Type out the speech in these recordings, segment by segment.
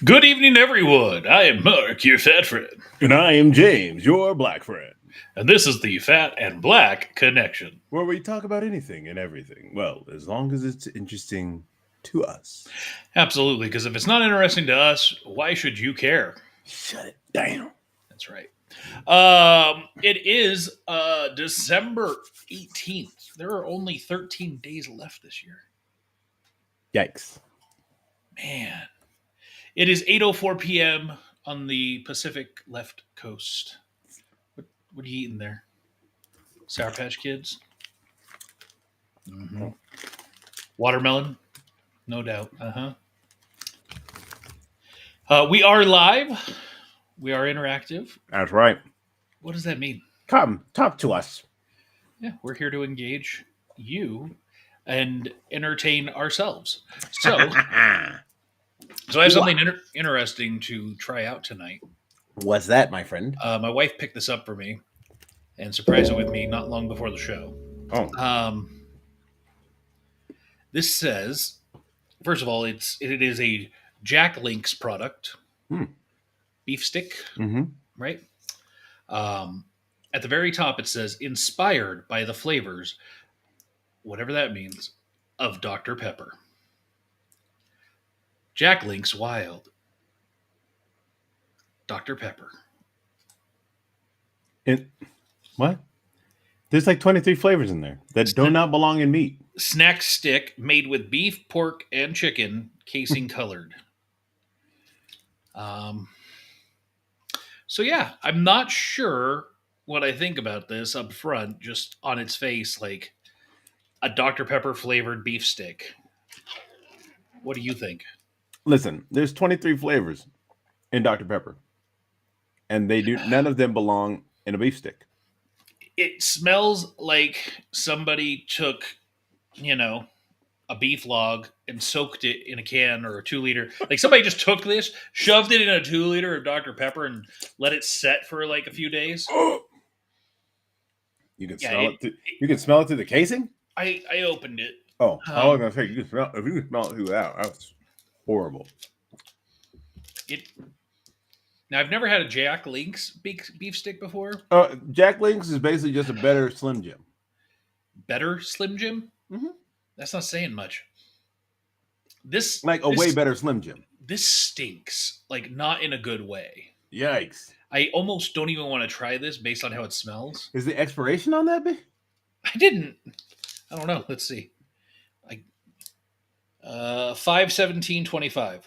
Good evening, everyone. I am Mark, your fat friend, And I am James, your black friend, and this is the Fat and Black Connection. where we talk about anything and everything. Well, as long as it's interesting to us. Absolutely, because if it's not interesting to us, why should you care? Shut it down. That's right. It is December 18th. There are only 13 days left this year. Yikes. Man. It is 8:04 p.m. on the Pacific left coast. What are you eating there? Sour Patch Kids? Mm-hmm. Watermelon? No doubt. We are live. We are interactive. That's right. What does that mean? Come, talk to us. Yeah, we're here to engage you and entertain ourselves. So, so I have something interesting to try out tonight. What's that, my friend? My wife picked this up for me and surprised it with me not long before the show. Oh, This says, first of all, it is a Jack Link's product, beef stick, right? At the very top, it says inspired by the flavors, whatever that means, of Dr. Pepper. Jack Link's Wild. Dr. Pepper. What? There's like 23 flavors in there that do not belong in meat. Snack stick made with beef, pork, and chicken, casing colored. So yeah, I'm not sure what I think about this up front, just on its face, like a Dr. Pepper flavored beef stick. What do you think? Listen, there's 23 flavors in Dr. Pepper, and none of them belong in a beef stick. It smells like somebody took, a beef log and soaked it in a can or a 2 liter. Like somebody just took this, shoved it in a 2 liter of Dr. Pepper, and let it set for like a few days. You can smell it. You can smell it through the casing. I opened it. Oh, I was gonna say you can smell if you can smell it through that. That's horrible. Now I've never had a Jack Link's beef stick before. Jack Link's is basically just a better Slim Jim. Better Slim Jim? Mm-hmm. That's not saying much. This way better Slim Jim. This stinks, like not in a good way. Yikes! I almost don't even want to try this based on how it smells. Is the expiration on that? I didn't. I don't know. Let's see. 5/17/25.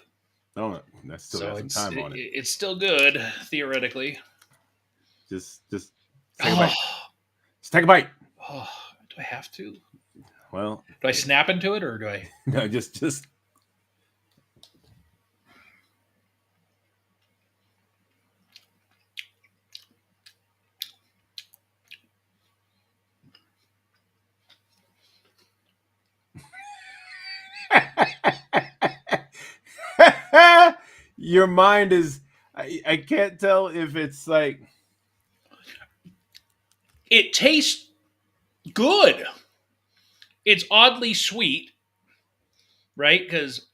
Oh, that still has some time on it. It's still good theoretically. Just take a bite. Just take a bite. Oh, do I have to? Well, do I snap into it or do I? No, just. Your mind is. I can't tell if it's like. It tastes good. It's oddly sweet, right? Because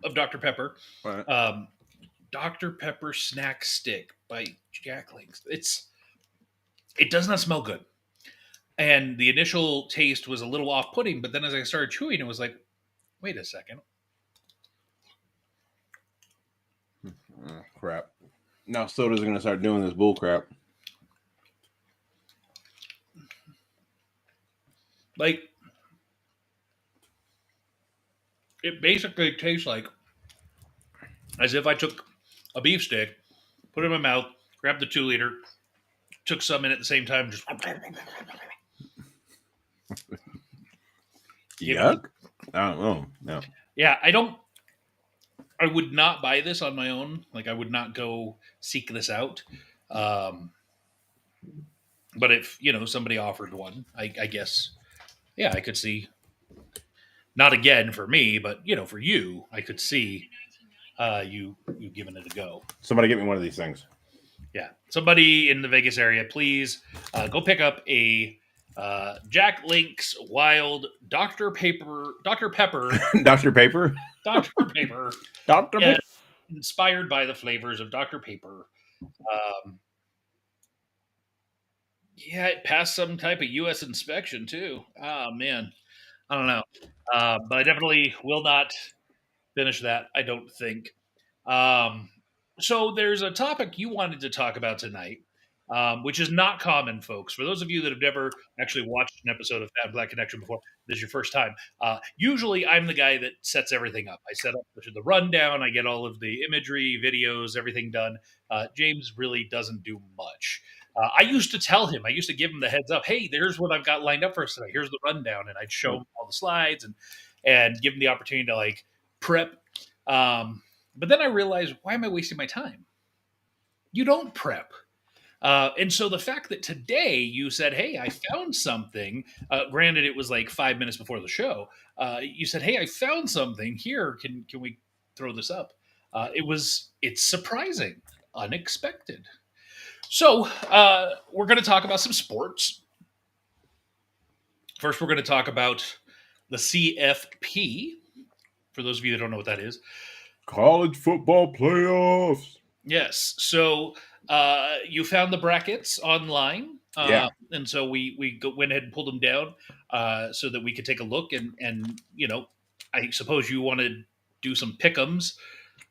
of Dr. Pepper. Right. Dr. Pepper snack stick by Jack Link's. It does not smell good. And the initial taste was a little off-putting, but then as I started chewing, it was like, wait a second. Crap. Now sodas are going to start doing this bull crap. Like, it basically tastes like as if I took a beef stick, put it in my mouth, grabbed the 2 liter, took some in at the same time, just yuck. I don't know. No. Yeah, I would not buy this on my own. Like, I would not go seek this out. But if, somebody offered one, I guess, yeah, I could see. Not again for me, but, for you, I could see you giving it a go. Somebody get me one of these things. Yeah. Somebody in the Vegas area, please go pick up a Jack Link's Wild Dr. Pepper. Dr. Paper? Dr. Paper. Dr. Yeah, Paper. inspired by the flavors of Dr. Pepper. Yeah, it passed some type of U.S. inspection too. Oh man, I don't know, but I definitely will not finish that. I don't think. Um, so there's a topic you wanted to talk about tonight, which is not common, folks. For those of you that have never actually watched an episode of Fat Black Connection before, this is your first time. Usually, I'm the guy that sets everything up. I set up the rundown. I get all of the imagery, videos, everything done. James really doesn't do much. I used to tell him, I used to give him the heads up. Hey, there's what I've got lined up for us tonight. Here's the rundown, and I'd show him all the slides and give him the opportunity to like prep. But then I realized, why am I wasting my time? You don't prep. And so the fact that today you said, hey, I found something, granted it was like 5 minutes before the show, you said, hey, I found something here. Can we throw this up? It's surprising, unexpected. So we're going to talk about some sports. First, we're going to talk about the CFP. For those of you that don't know what that is, college football playoffs. Yes. So you found the brackets online. Yeah. And so we went ahead and pulled them down so that we could take a look. And I suppose you want to do some pick'ems.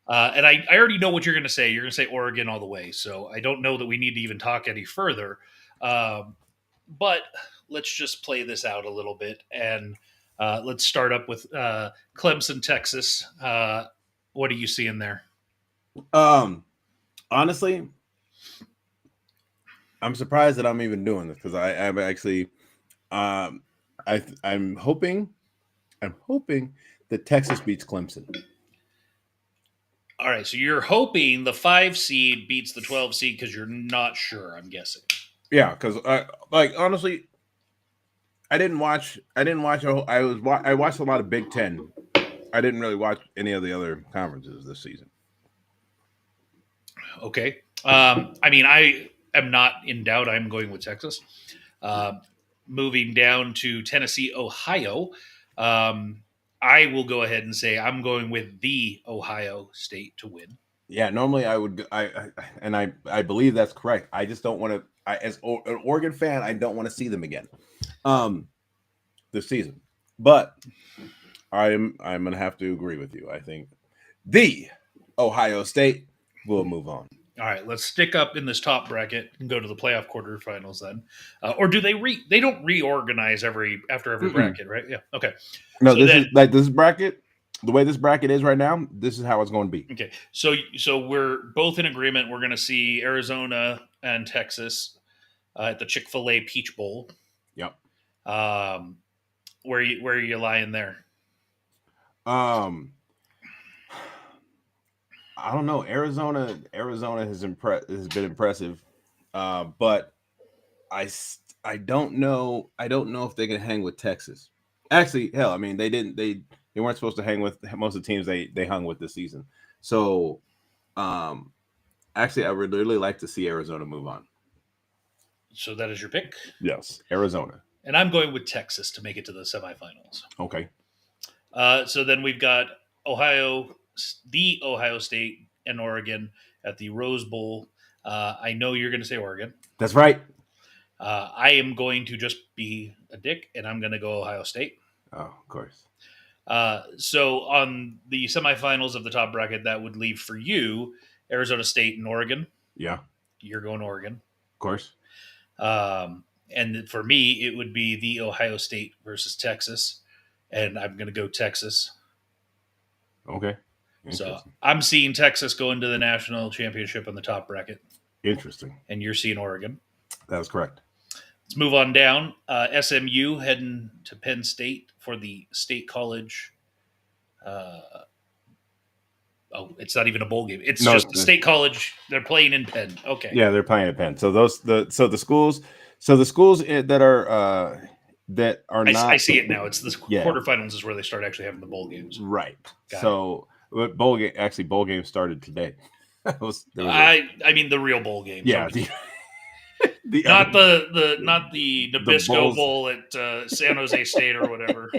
And I already know what you're going to say. You're going to say Oregon all the way. So I don't know that we need to even talk any further. But let's just play this out a little bit. And let's start up with Clemson, Texas. What do you see in there? Honestly, I'm surprised that I'm even doing this because I'm actually, I'm hoping that Texas beats Clemson. All right, so you're hoping the 5 seed beats the 12 seed because you're not sure. I'm guessing. Yeah, because honestly, I watched a lot of Big Ten. I didn't really watch any of the other conferences this season. Okay. I mean, I am not in doubt. I'm going with Texas. Moving down to Tennessee, Ohio. I will go ahead and say I'm going with the Ohio State to win. Yeah, normally I would. I believe that's correct. I just don't want to. As an Oregon fan, I don't want to see them again, this season. But I'm going to have to agree with you. I think the Ohio State will move on. All right, let's stick up in this top bracket and go to the playoff quarterfinals then. Or do they they don't reorganize after every bracket, right? Yeah. Okay. No, so this bracket, the way this bracket is right now, this is how it's going to be. Okay. So we're both in agreement. We're going to see Arizona and Texas at the Chick-fil-A Peach Bowl. Yep. Where are you lying there? I don't know. Arizona has been impressive, but I don't know. I don't know if they can hang with Texas. Actually, hell, I mean they weren't supposed to hang with most of the teams they hung with this season. So, actually, I would really like to see Arizona move on. So that is your pick? Yes, Arizona. And I'm going with Texas to make it to the semifinals. Okay. So then we've got the Ohio State and Oregon at the Rose Bowl. I know you're going to say Oregon. That's right. I am going to just be a dick, and I'm going to go Ohio State. Oh, of course. So on the semifinals of the top bracket, that would leave for you Arizona State and Oregon. Yeah. You're going Oregon. Of course. And for me, it would be the Ohio State versus Texas, and I'm going to go Texas. Okay. So I'm seeing Texas go into the national championship on the top bracket. Interesting. And you're seeing Oregon. That is correct. Let's move on down. SMU heading to Penn State for the State College. It's not even a bowl game. It's just the State College. They're playing in Penn. Okay. Yeah, they're playing in Penn. So the schools that are not. I see it now. It's the quarterfinals is where they start actually having the bowl games. Right. So bowl games started today. I mean the real bowl games. Yeah. Not the Nabisco Bowl at San Jose State or whatever.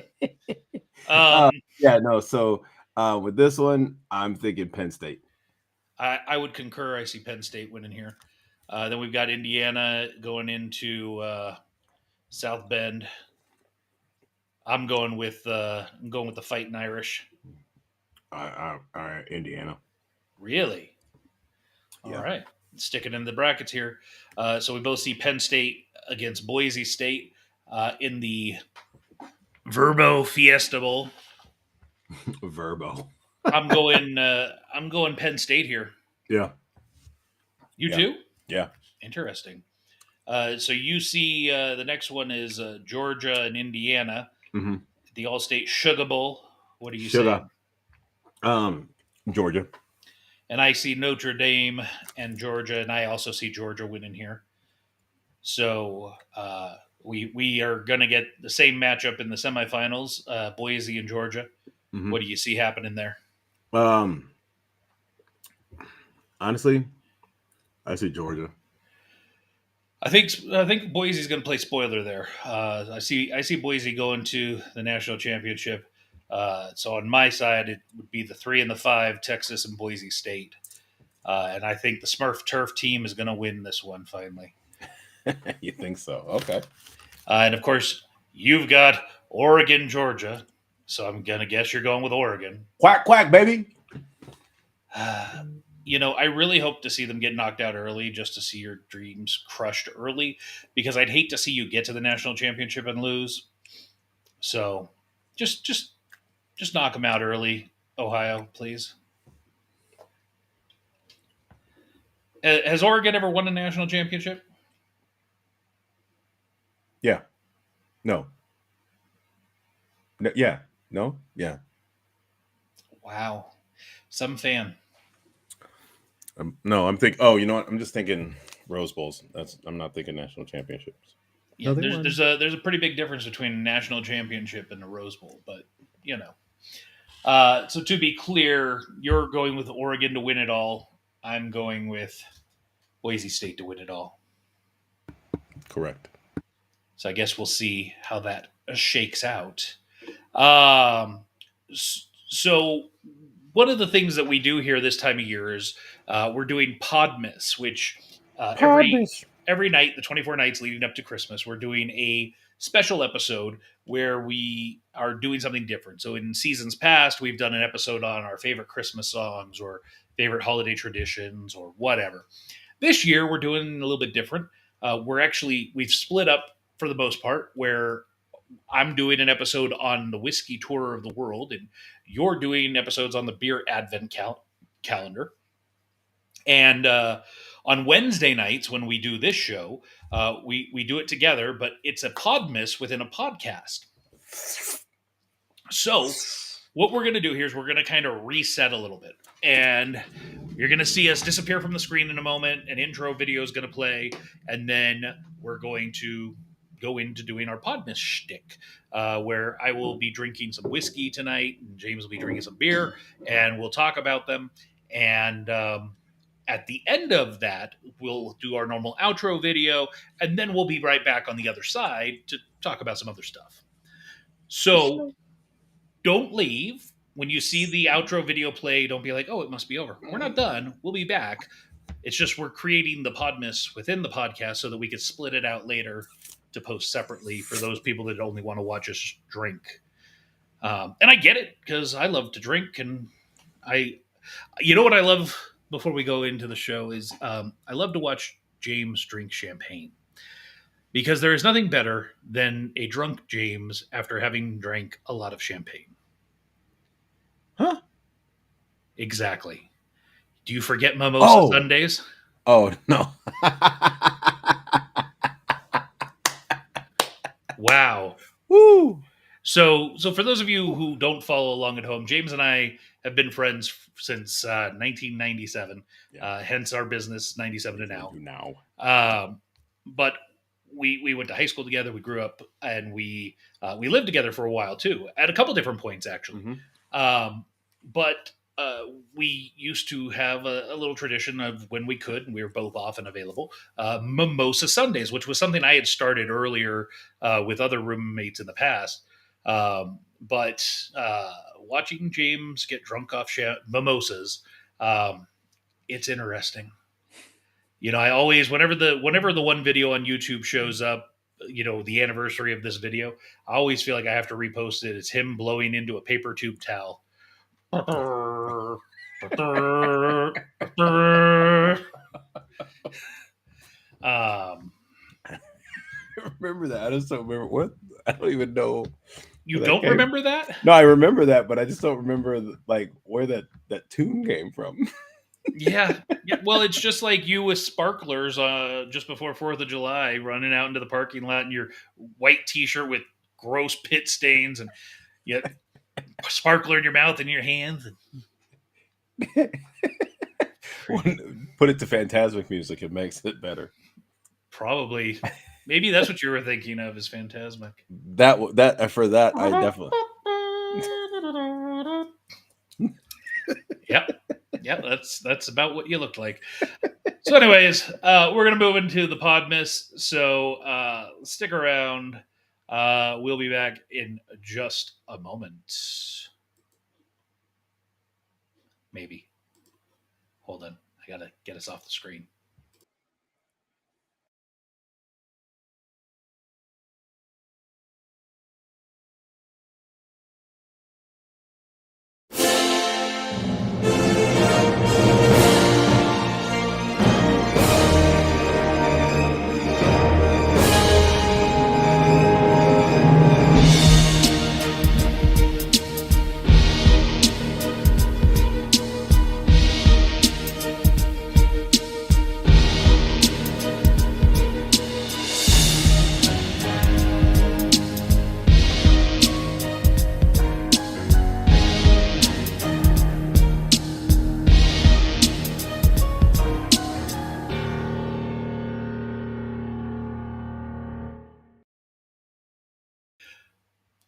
Yeah, no. So with this one, I'm thinking Penn State. I would concur. I see Penn State winning here. Then we've got Indiana going into South Bend. I'm going with the Fighting Irish. Indiana. Really? All Yeah. right. Sticking in the brackets here. So we both see Penn State against Boise State in the Verbo Fiesta Bowl. Verbo. I'm going Penn State here. Yeah. You too? Yeah. Interesting. So you see the next one is Georgia and Indiana, the All-State Sugar Bowl. What are you saying? Georgia. And I see Notre Dame and Georgia, and I also see Georgia winning here. So we are going to get the same matchup in the semifinals, Boise and Georgia. What do you see happening there? Honestly, I see Georgia. I think Boise's going to play spoiler there. I see Boise going to the national championship. So on my side, it would be the 3 and the 5, Texas and Boise State. And I think the Smurf Turf team is going to win this one finally. You think so? Okay. And of course, you've got Oregon, Georgia. So I'm going to guess you're going with Oregon. Quack, quack, baby. I really hope to see them get knocked out early just to see your dreams crushed early, because I'd hate to see you get to the national championship and lose. So just knock them out early, Ohio, please. Has Oregon ever won a national championship? Yeah. No. Yeah. No. Yeah. Wow. Some fan. No, I'm thinking. Oh, you know what? I'm just thinking Rose Bowls. I'm not thinking national championships. Yeah, there's a pretty big difference between a national championship and a Rose Bowl, but So to be clear, you're going with Oregon to win it all. I'm going with Boise State to win it all. Correct. So I guess we'll see how that shakes out. So one of the things that we do here this time of year is we're doing Podmas, which every night, the 24 nights leading up to Christmas, we're doing a special episode where we are doing something different. So in seasons past, we've done an episode on our favorite Christmas songs or favorite holiday traditions or whatever. This year, we're doing a little bit different. We've split up for the most part, where I'm doing an episode on the whiskey tour of the world, and you're doing episodes on the beer advent calendar. And on Wednesday nights, when we do this show, we do it together, but it's a Podmas within a podcast. So what we're going to do here is we're going to kind of reset a little bit. And you're going to see us disappear from the screen in a moment. An intro video is going to play. And then we're going to go into doing our Podmas shtick, where I will be drinking some whiskey tonight, and James will be drinking some beer, and we'll talk about them. And at the end of that, we'll do our normal outro video, and then we'll be right back on the other side to talk about some other stuff. So don't leave. When you see the outro video play, don't be like, oh, it must be over. We're not done. We'll be back. It's just we're creating the Podmas within the podcast so that we could split it out later to post separately for those people that only want to watch us drink. And I get it, because I love to drink. And what I love before we go into the show is I love to watch James drink champagne, because there is nothing better than a drunk James after having drank a lot of champagne. Huh? Exactly. Do you forget Mimosa Sundays? Oh, no. Wow. Woo. So for those of you who don't follow along at home, James and I have been friends since 1997, hence our business, 97 to now. But we went to high school together, we grew up, and we lived together for a while too, at a couple different points actually. But we used to have a little tradition of, when we could, and we were both off and available, Mimosa Sundays, which was something I had started earlier with other roommates in the past. But watching James get drunk off mimosas it's interesting. I always, whenever the one video on YouTube shows up, the anniversary of this video, I always feel like I have to repost it. It's him blowing into a paper tube towel. Remember that? I just don't remember what. I don't even know. You don't remember that? No, I remember that, but I just don't remember where that tune came from. Yeah. Well, it's just like you with sparklers just before 4th of July, running out into the parking lot in your white T-shirt with gross pit stains, and you sparkler in your mouth and your hands. Put it to Phantasmic music; it makes it better. Probably. Maybe that's what you were thinking of, is Phantasmic. That for that, I definitely. Yep. That's about what you look like. So, anyways, we're gonna move into the Podmas. So stick around. We'll be back in just a moment. Maybe. Hold on. I gotta get us off the screen.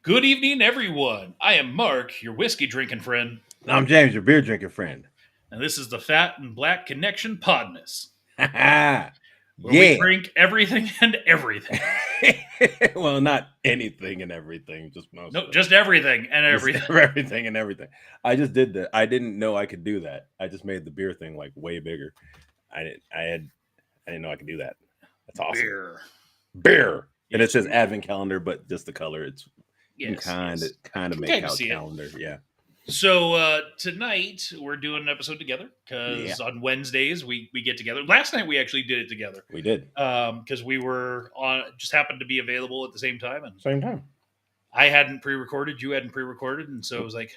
Good evening, everyone. I am Mark, your whiskey drinking friend. I'm James, your beer drinking friend. And this is the Fat and Black Connection Podmas. Where we drink everything and everything. Well, not anything and everything, just most. No, just everything and everything. Just everything and everything. I just did that. I didn't know I could do that. I just made the beer thing like way bigger. I didn't know I could do that. That's awesome. Beer. And it says Advent calendar, but just the color. It's kind of make out calendar. Yeah. So tonight we're doing an episode together because on Wednesdays we get together. Last night we actually did it together. We did because we were just happened to be available at the same time. And same time. I hadn't pre-recorded, you hadn't pre-recorded, and so it was like,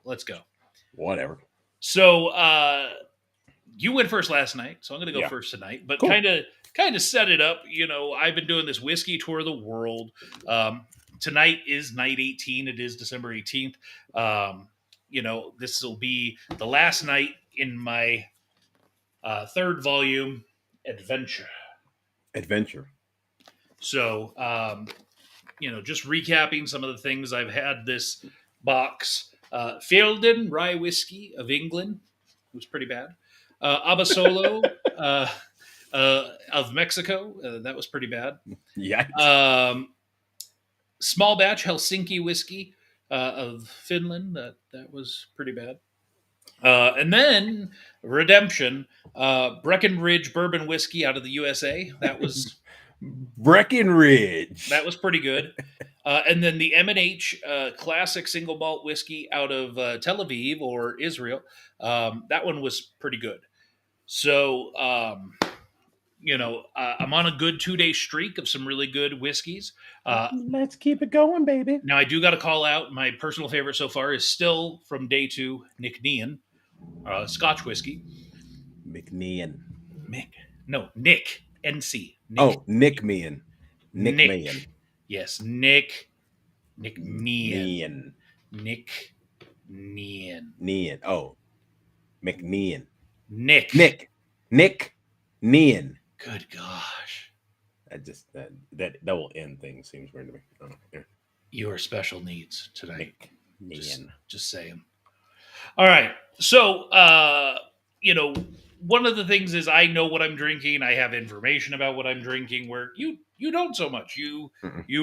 let's go. Whatever. So you went first last night, so I'm going to go first tonight. But kind of set it up. I've been doing this whiskey tour of the world. Tonight is night 18. It is December 18th. This will be the last night in my third volume, Adventure. So, just recapping some of the things I've had this box. Feilden Rye Whiskey of England was pretty bad. Abasolo of Mexico. That was pretty bad. Yeah. Small batch Helsinki whiskey of Finland. That was pretty bad. And then Redemption, Breckenridge bourbon whiskey out of the USA. That was Breckenridge. That was pretty good. And then the M&H classic single malt whiskey out of Tel Aviv or Israel. That one was pretty good. So, I'm on a good 2-day streak of some really good whiskeys. Let's keep it going, baby. Now, I do got to call out my personal favorite so far is still from day 2, Nick Meehan, Scotch whiskey. Nick. NC. Nick Meehan. Nick Meehan. Yes, Nick Meehan. Nick Meehan. Oh, McNean. Nick Nean. Good gosh. That double N thing seems weird to me. Oh, yeah. Your special needs tonight. Nean. Just saying. All right. So, one of the things is I know what I'm drinking. I have information about what I'm drinking where you don't so much. You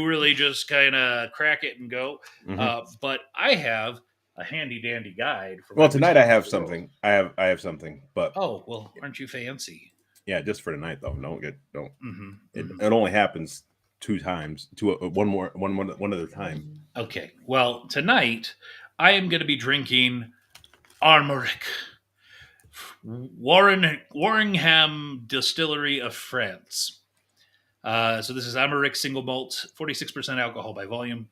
really just kind of crack it and go. Mm-hmm. But I have a handy dandy guide for Well, my tonight I whiskey have world. something. I have something, but Oh well, aren't you fancy? yeah, just for tonight though. Don't. Mm-hmm, It, mm-hmm. it only happens 2 times. One at a time. Okay. Well, tonight I am going to be drinking Armoric, Warringham Distillery of France. So this is Armoric single malt, 46% alcohol by volume.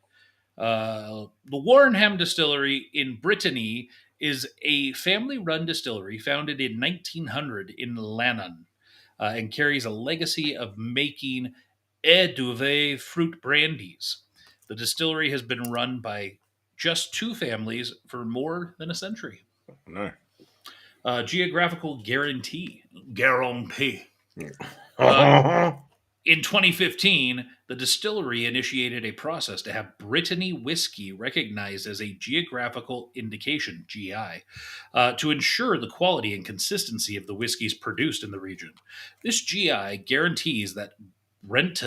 The Warrenham Distillery in Brittany is a family-run distillery founded in 1900 in Lannon, and carries a legacy of making Eau Duvet fruit brandies. The distillery has been run by just two families for more than a century. No. Geographical guarantee. Uh, Oh, In 2015, the distillery initiated a process to have Brittany whiskey recognized as a geographical indication (GI) to ensure the quality and consistency of the whiskeys produced in the region. This GI guarantees that Brent-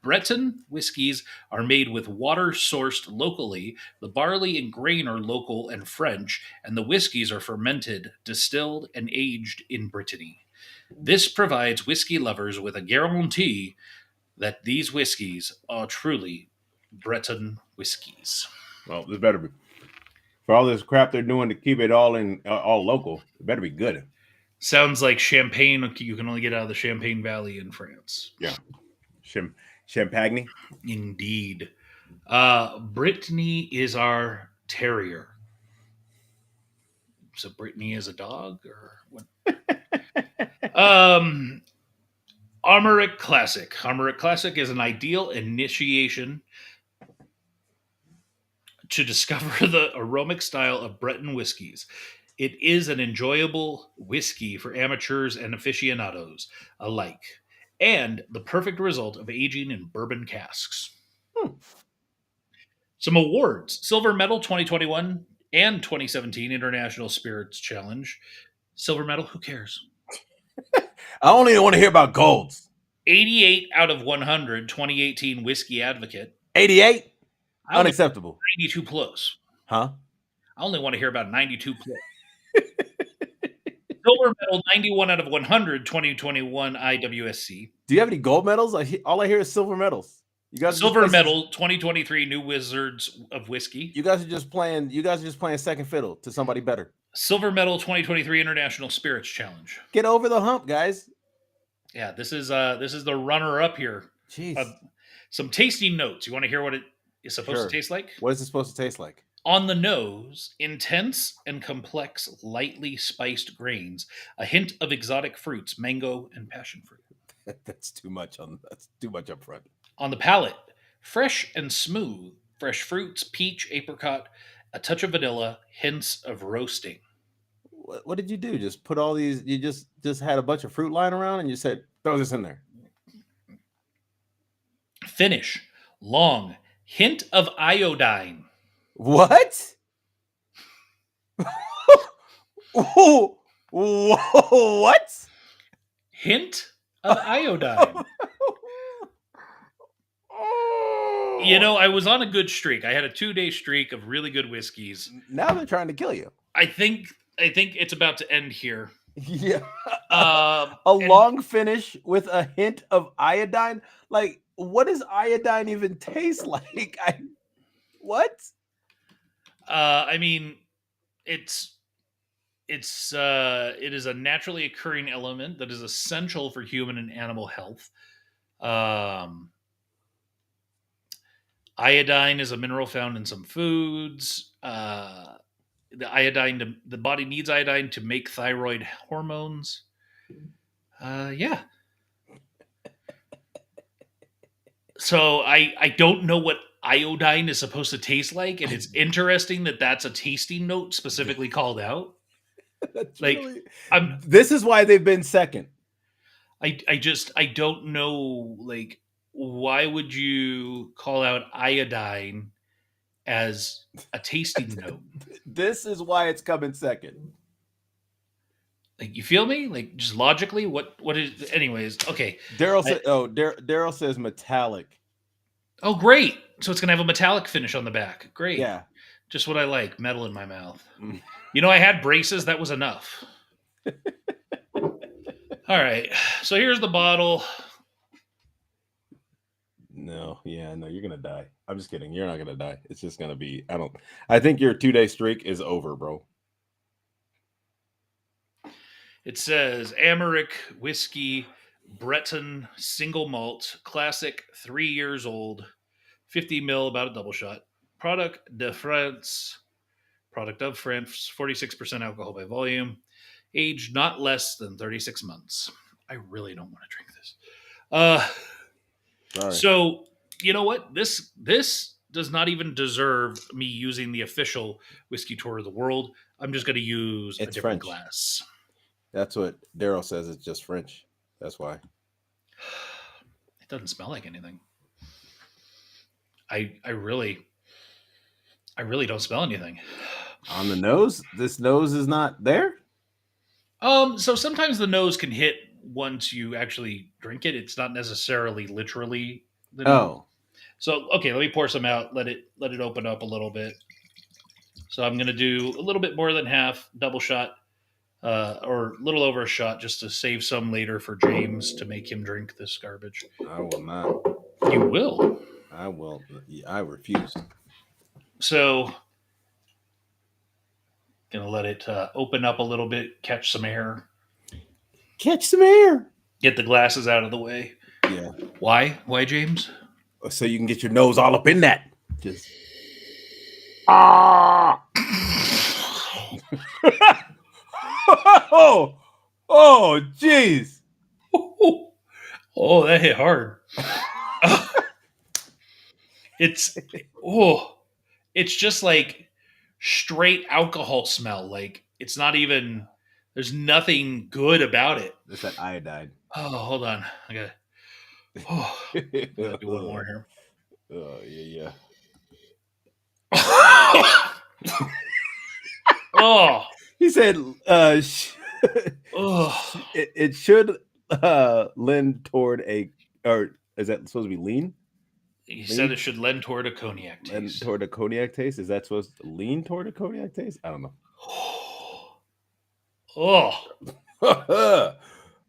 Breton whiskeys are made with water sourced locally, the barley and grain are local and French, and the whiskeys are fermented, distilled, and aged in Brittany. This provides whiskey lovers with a guarantee that these whiskeys are truly Breton whiskeys. well, this better be for all this crap they're doing to keep it all local. It better be good. Sounds like champagne you can only get out of the Champagne Valley in France. Yeah, Champagne. Indeed. Brittany is our terrier. So Brittany is a dog or what? Armoric Classic. Armoric Classic is an ideal initiation to discover the aromatic style of Breton whiskeys. It is an enjoyable whiskey for amateurs and aficionados alike, and the perfect result of aging in bourbon casks. Hmm. Some awards: Silver Medal 2021 and 2017 International Spirits Challenge. Silver Medal, who cares? I only want to hear about golds. 88 out of 100 2018 Whiskey Advocate. 88? I only Unacceptable. 92 plus. Huh? I only want to hear about 92 plus. Silver medal 91 out of 100 2021 IWSC. Do you have any gold medals? All I hear is silver medals. You guys Silver medal 2023 New Wizards of Whiskey. You guys are just playing second fiddle to somebody better. Silver medal 2023 International Spirits Challenge. Get over the hump, guys. Yeah, this is the runner up here. Jeez. Some tasting notes. You want to hear what it is supposed to taste like? What is it supposed to taste like? On the nose, intense and complex, lightly spiced grains, a hint of exotic fruits, mango and passion fruit. That's too much up front. On the palate, fresh and smooth, fresh fruits, peach, apricot, a touch of vanilla, hints of roasting. What did you do? Just put all these? You just had a bunch of fruit lying around, and you said, "Throw this in there." Finish, long, hint of iodine. What? What? Hint of iodine. You know, I was on a good streak. I had a 2-day streak of really good whiskeys. Now they're trying to kill you. I think it's about to end here. Yeah. A long finish with a hint of iodine. Like, what does iodine even taste like? What? I mean, it is a naturally occurring element that is essential for human and animal health. Iodine is a mineral found in some foods. The body needs iodine to make thyroid hormones. Yeah. So I don't know what iodine is supposed to taste like, and it's interesting that that's a tasting note specifically called out. This is why they've been second. I don't know, like, why would you call out iodine as a tasting note? This is why it's coming second. Like, you feel me? Like, just logically, what is? Anyways, okay. Daryl says metallic. Oh, great! So it's gonna have a metallic finish on the back. Great. Yeah. Just what I like, metal in my mouth. You know, I had braces. That was enough. All right. So here's the bottle. No, you're gonna die. I'm just kidding. You're not gonna die. It's just gonna be. I think your 2-day streak is over, bro. It says Amérique whiskey, Breton single malt, classic, 3 years old, 50 mil, about a double shot. Product de France, product of France, 46% alcohol by volume, aged not less than 36 months. I really don't want to drink this. Sorry. So you know what? This does not even deserve me using the official whiskey tour of the world. I'm just going to use a different French. glass. That's what Daryl says. It's just French. That's why. It doesn't smell like anything. I really don't smell anything. On the nose, this nose is not there. So sometimes the nose can hit once you actually drink it. It's not necessarily literally the nose. So okay, let me pour some out. Let it open up a little bit. So I'm going to do a little bit more than half, double shot, or a little over a shot, just to save some later for James to make him drink this garbage. I will not. You will. I will. I refuse. So, gonna let it open up a little bit, catch some air. Catch some air. Get the glasses out of the way. Yeah. Why? Why, James? So you can get your nose all up in that. Just. Ah. oh, jeez. Oh, that hit hard. It's just like straight alcohol smell. Like it's not even. There's nothing good about it. It's that iodine. Oh, hold on. I gotta. Oh, do one more here. Oh yeah. Oh, he said. It should lend toward or is that supposed to be lean? He said it should lend toward a cognac taste. Lend toward a cognac taste? Is that supposed to lean toward a cognac taste? I don't know.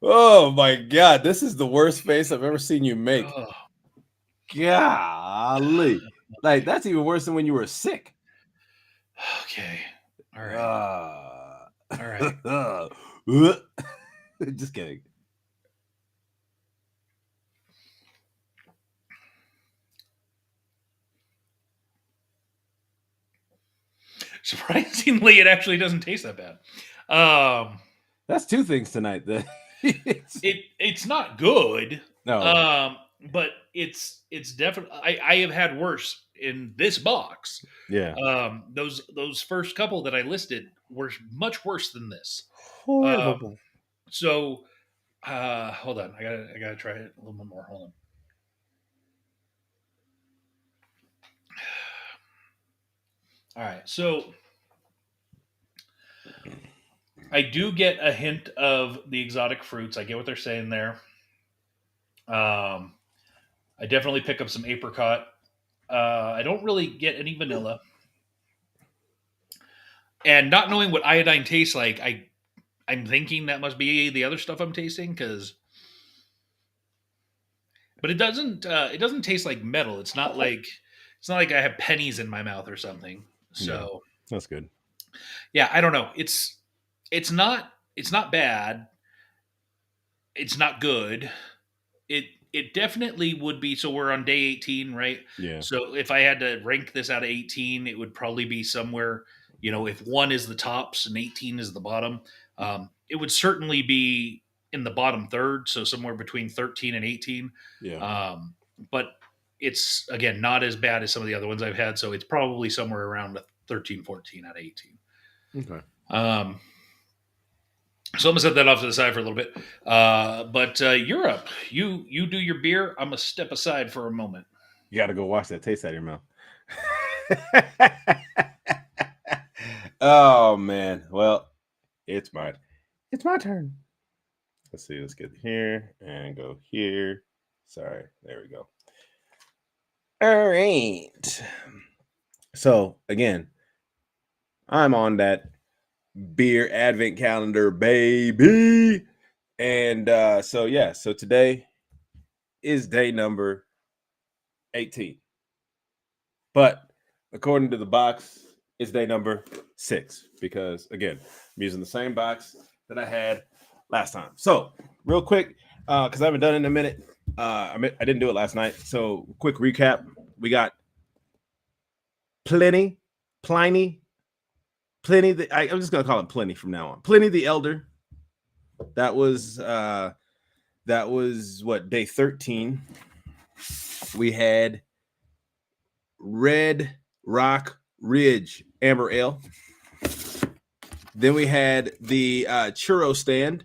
Oh my God! This is the worst face I've ever seen you make. Golly, like that's even worse than when you were sick. Okay. All right. All right. Just kidding. Surprisingly, it actually doesn't taste that bad. That's two things tonight. It's not good. No. But it's definitely. I have had worse in this box. Yeah. Those first couple that I listed were much worse than this. Horrible. So, hold on. I gotta try it a little bit more. Hold on. All right. So, I do get a hint of the exotic fruits. I get what they're saying there. I definitely pick up some apricot. I don't really get any vanilla. And not knowing what iodine tastes like, I'm thinking that must be the other stuff I'm tasting but it doesn't taste like metal. It's not like I have pennies in my mouth or something. So that's good. Yeah, I don't know. It's not bad. It's not good. It definitely would be. So we're on day 18, right? Yeah. So if I had to rank this out of 18, it would probably be somewhere, if 1 is the tops and 18 is the bottom, it would certainly be in the bottom third. So somewhere between 13 and 18. Yeah. But it's, again, not as bad as some of the other ones I've had. So it's probably somewhere around a 13, 14 out of 18. Okay. So I'm gonna set that off to the side for a little bit. But Europe, you do your beer. I'm gonna step aside for a moment. You got to go wash that taste out of your mouth. Oh man. Well, it's my turn. Let's see. Let's get here and go here. Sorry. There we go. All right. So again, I'm on that beer advent calendar, baby. And so today is day number 18. But according to the box, it's day number 6 because again, I'm using the same box that I had last time. So real quick, because I haven't done it in a minute. I didn't do it last night. So quick recap. We got Pliny. I'm just gonna call him Pliny from now on. Pliny the Elder. That was what, day 13. We had Red Rock Ridge Amber Ale. Then we had the churro stand,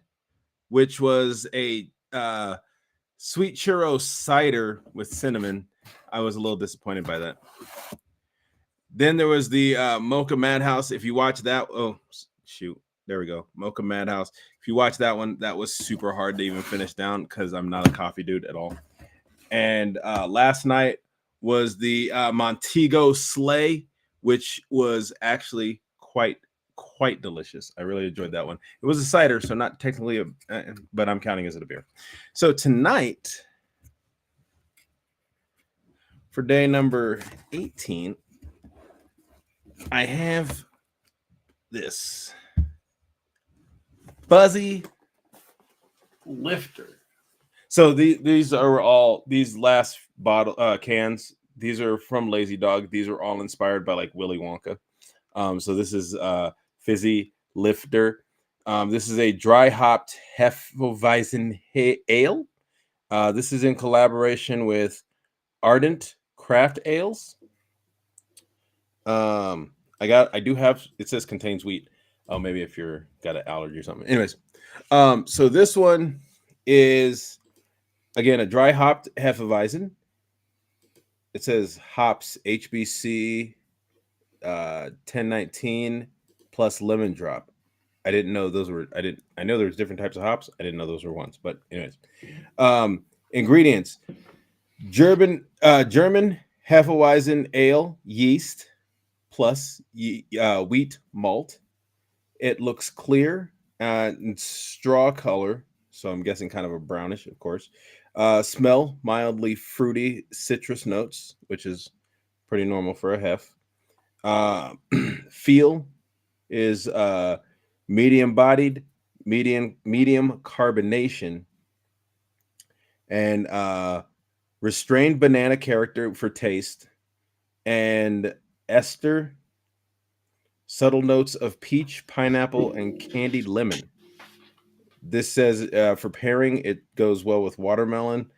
which was a sweet churro cider with cinnamon. I was a little disappointed by that. Then there was the Mocha Madhouse. If you watch that, oh shoot, there we go, Mocha Madhouse. If you watch that one, that was super hard to even finish down because I'm not a coffee dude at all. And last night was the Montego Slay, which was actually quite delicious. I really enjoyed that one. It was a cider, so not technically but I'm counting as it a beer. So tonight, for day number 18, I have this Fuzzy Lifter. So these are all these last bottle cans. These are from Lazy Dog. These are all inspired by like Willy Wonka. So this is Fizzy Lifter. This is a dry hopped Hefeweizen ale. This is in collaboration with Ardent Craft Ales. I do have, it says contains wheat. Oh, maybe if you're got an allergy or something. Anyways, so this one is again a dry hopped Hefeweizen. It says hops HBC 1019 plus lemon drop. I didn't know those were. I know there's different types of hops. I didn't know those were ones. But anyways, ingredients: German Hefeweizen ale yeast plus wheat malt. It looks clear and straw color, so I'm guessing kind of a brownish, of course. Smell mildly fruity citrus notes, which is pretty normal for a hef. Feel is medium bodied, medium carbonation, and restrained banana character for taste, and ester, subtle notes of peach, pineapple, and candied lemon. This says for pairing, it goes well with watermelon,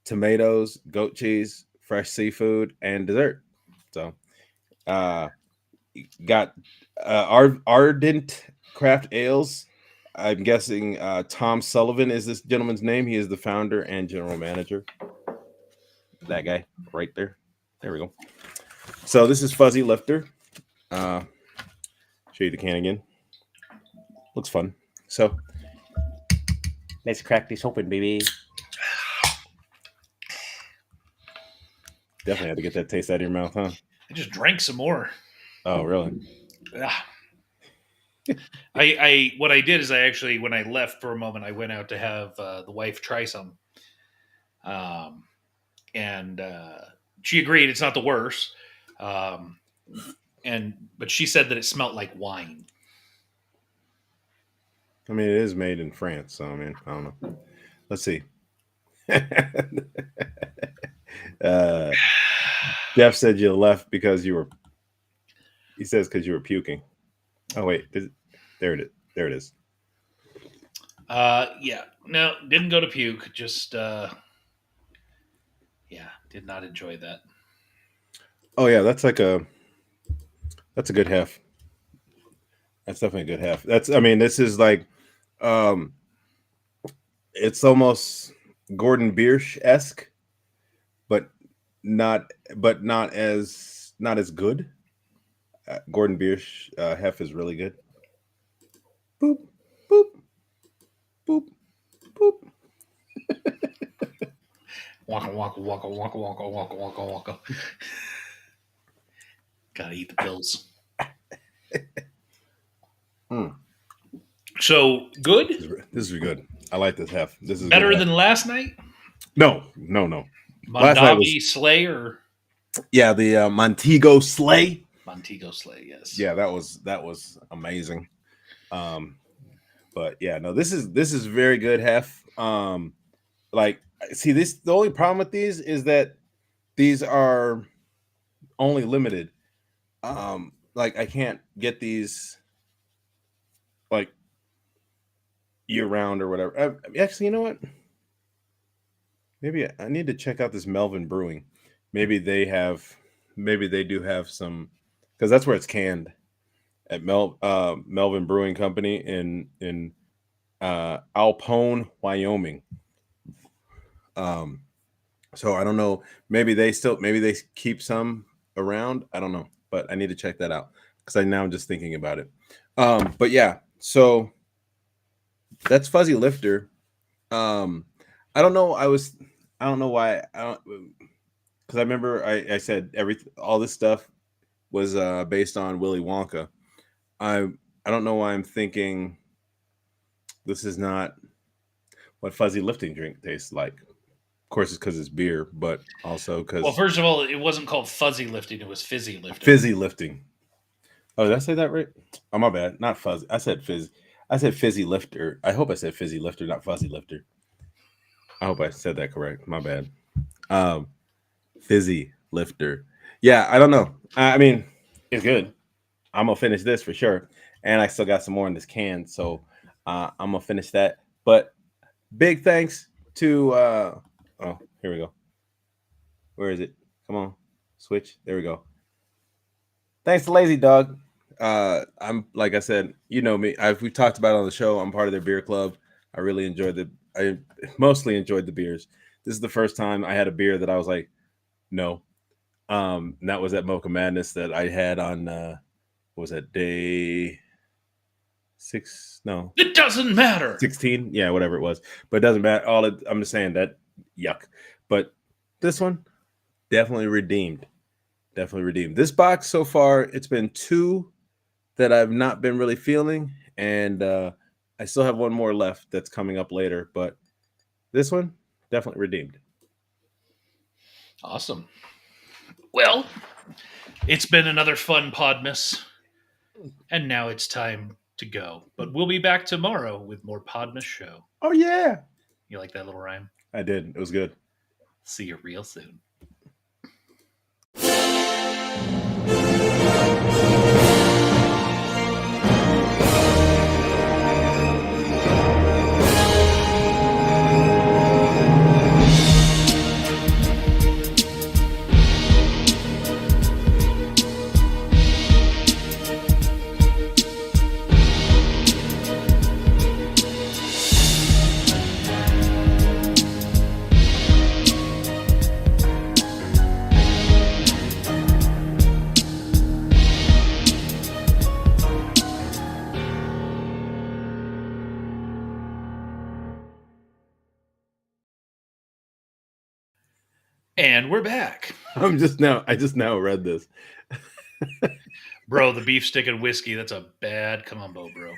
tomatoes, goat cheese, fresh seafood, and dessert. So, got Ardent Craft Ales. I'm guessing Tom Sullivan is this gentleman's name. He is the founder and general manager. That guy right there. There we go. So this is Fuzzy Lifter. Show you the can again. Looks fun. So let's crack this open, baby. Definitely had to get that taste out of your mouth, huh? I just drank some more. Oh, really? Yeah. I what I did is I actually, when I left for a moment, I went out to have the wife try some, and she agreed it's not the worst, but she said that it smelled like wine. I mean, it is made in France, so I mean, I don't know. Let's see. Jeff said you left because you were. He says because you were puking. Oh wait, there it is. There it is. Yeah, no, didn't go to puke. Just did not enjoy that. Oh yeah, that's a good hef. That's definitely a good hef. I mean, this is like, it's almost Gordon Biersch-esque, but not as good. Gordon Biersch hef is really good. Boop, boop, boop, boop. Waka waka waka waka waka waka waka waka. Gotta eat the pills. Mm. So good. This is good. I like this half. This is Better good. than last night. No. Last night was Mondavi Slay or the Montego Slay. Montego Slay. Yes. Yeah, that was amazing. Um, but yeah, no, this is very good. Hef. Like, see, this the only problem with these is that these are only limited. Like I can't get these like year round or whatever. Actually, you know what? Maybe I need to check out this Melvin Brewing. Maybe they do have some, because that's where it's canned at Melvin Brewing Company in Alpone, Wyoming. So I don't know. Maybe they keep some around. I don't know, but I need to check that out because I'm just thinking about it. But yeah, so that's Fuzzy Lifter. I don't know. I don't know why. I don't, because I remember I said all this stuff was based on Willy Wonka. I don't know why I'm thinking this is not what fuzzy lifting drink tastes like. Of course, it's because it's beer, but also because Well, first of all, it wasn't called fuzzy lifting; it was fizzy lifting. fizzy lifting. Oh, did I say that right? Oh, my bad. Not fuzzy. I said fizzy lifter. I hope I said fizzy lifter, not fuzzy lifter. I hope I said that correct. My bad. Fizzy lifter. Yeah, I don't know. I mean, it's good. I'm gonna finish this for sure, and I still got some more in this can, so I'm gonna finish that. But big thanks to oh, here we go. Where is it? Come on, switch. There we go. Thanks to Lazy Dog. I'm like I said, you know me. We've talked about it on the show. I'm part of their beer club. I mostly enjoyed the beers. This is the first time I had a beer that I was like, no. And that was at Mocha Madness that I had on what was that, day 6? No, It doesn't matter. 16. Yeah, whatever it was. But it doesn't matter. I'm just saying that yuck. But this one definitely redeemed. Definitely redeemed. This box so far, it's been 2 that I've not been really feeling, and I still have one more left that's coming up later. But this one definitely redeemed. Awesome. Well, it's been another fun Podmas, and now it's time to go. But we'll be back tomorrow with more Podmas Show. Oh yeah, You like that little rhyme? I did. It was good. See you real soon. And we're back. I just now read this. Bro, the beef stick and whiskey, that's a bad combo, bro.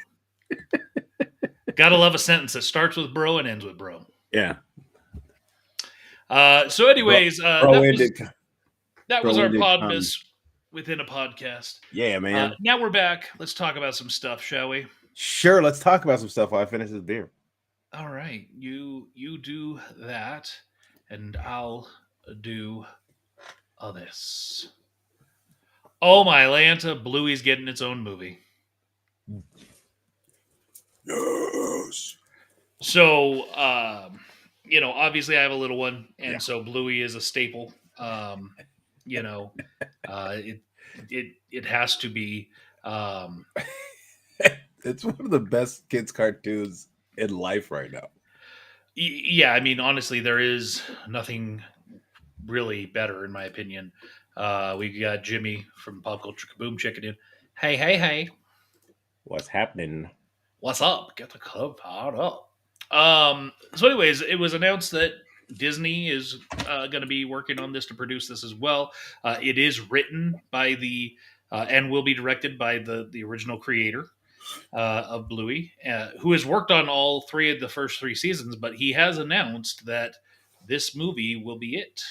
Gotta love a sentence that starts with bro and ends with bro. Yeah. So anyways, that was our Podmas within a podcast. Yeah, man. Now we're back. Let's talk about some stuff, shall we? Sure, let's talk about some stuff while I finish this beer. All right. You do that, and I'll do this. Oh my Lanta, Bluey's getting its own movie. Yes. So, obviously I have a little one, and so Bluey is a staple. It has to be. It's one of the best kids' cartoons in life right now. Yeah, I mean, honestly, there is nothing really better, in my opinion. We got Jimmy from Pop Culture Kaboom checking in. Hey. What's happening? What's up? Get the club powered up. So anyways, it was announced that Disney is going to be working on this to produce this as well. It is written by and will be directed by the original creator. of Bluey, who has worked on all three of the first three seasons, but he has announced that this movie will be it.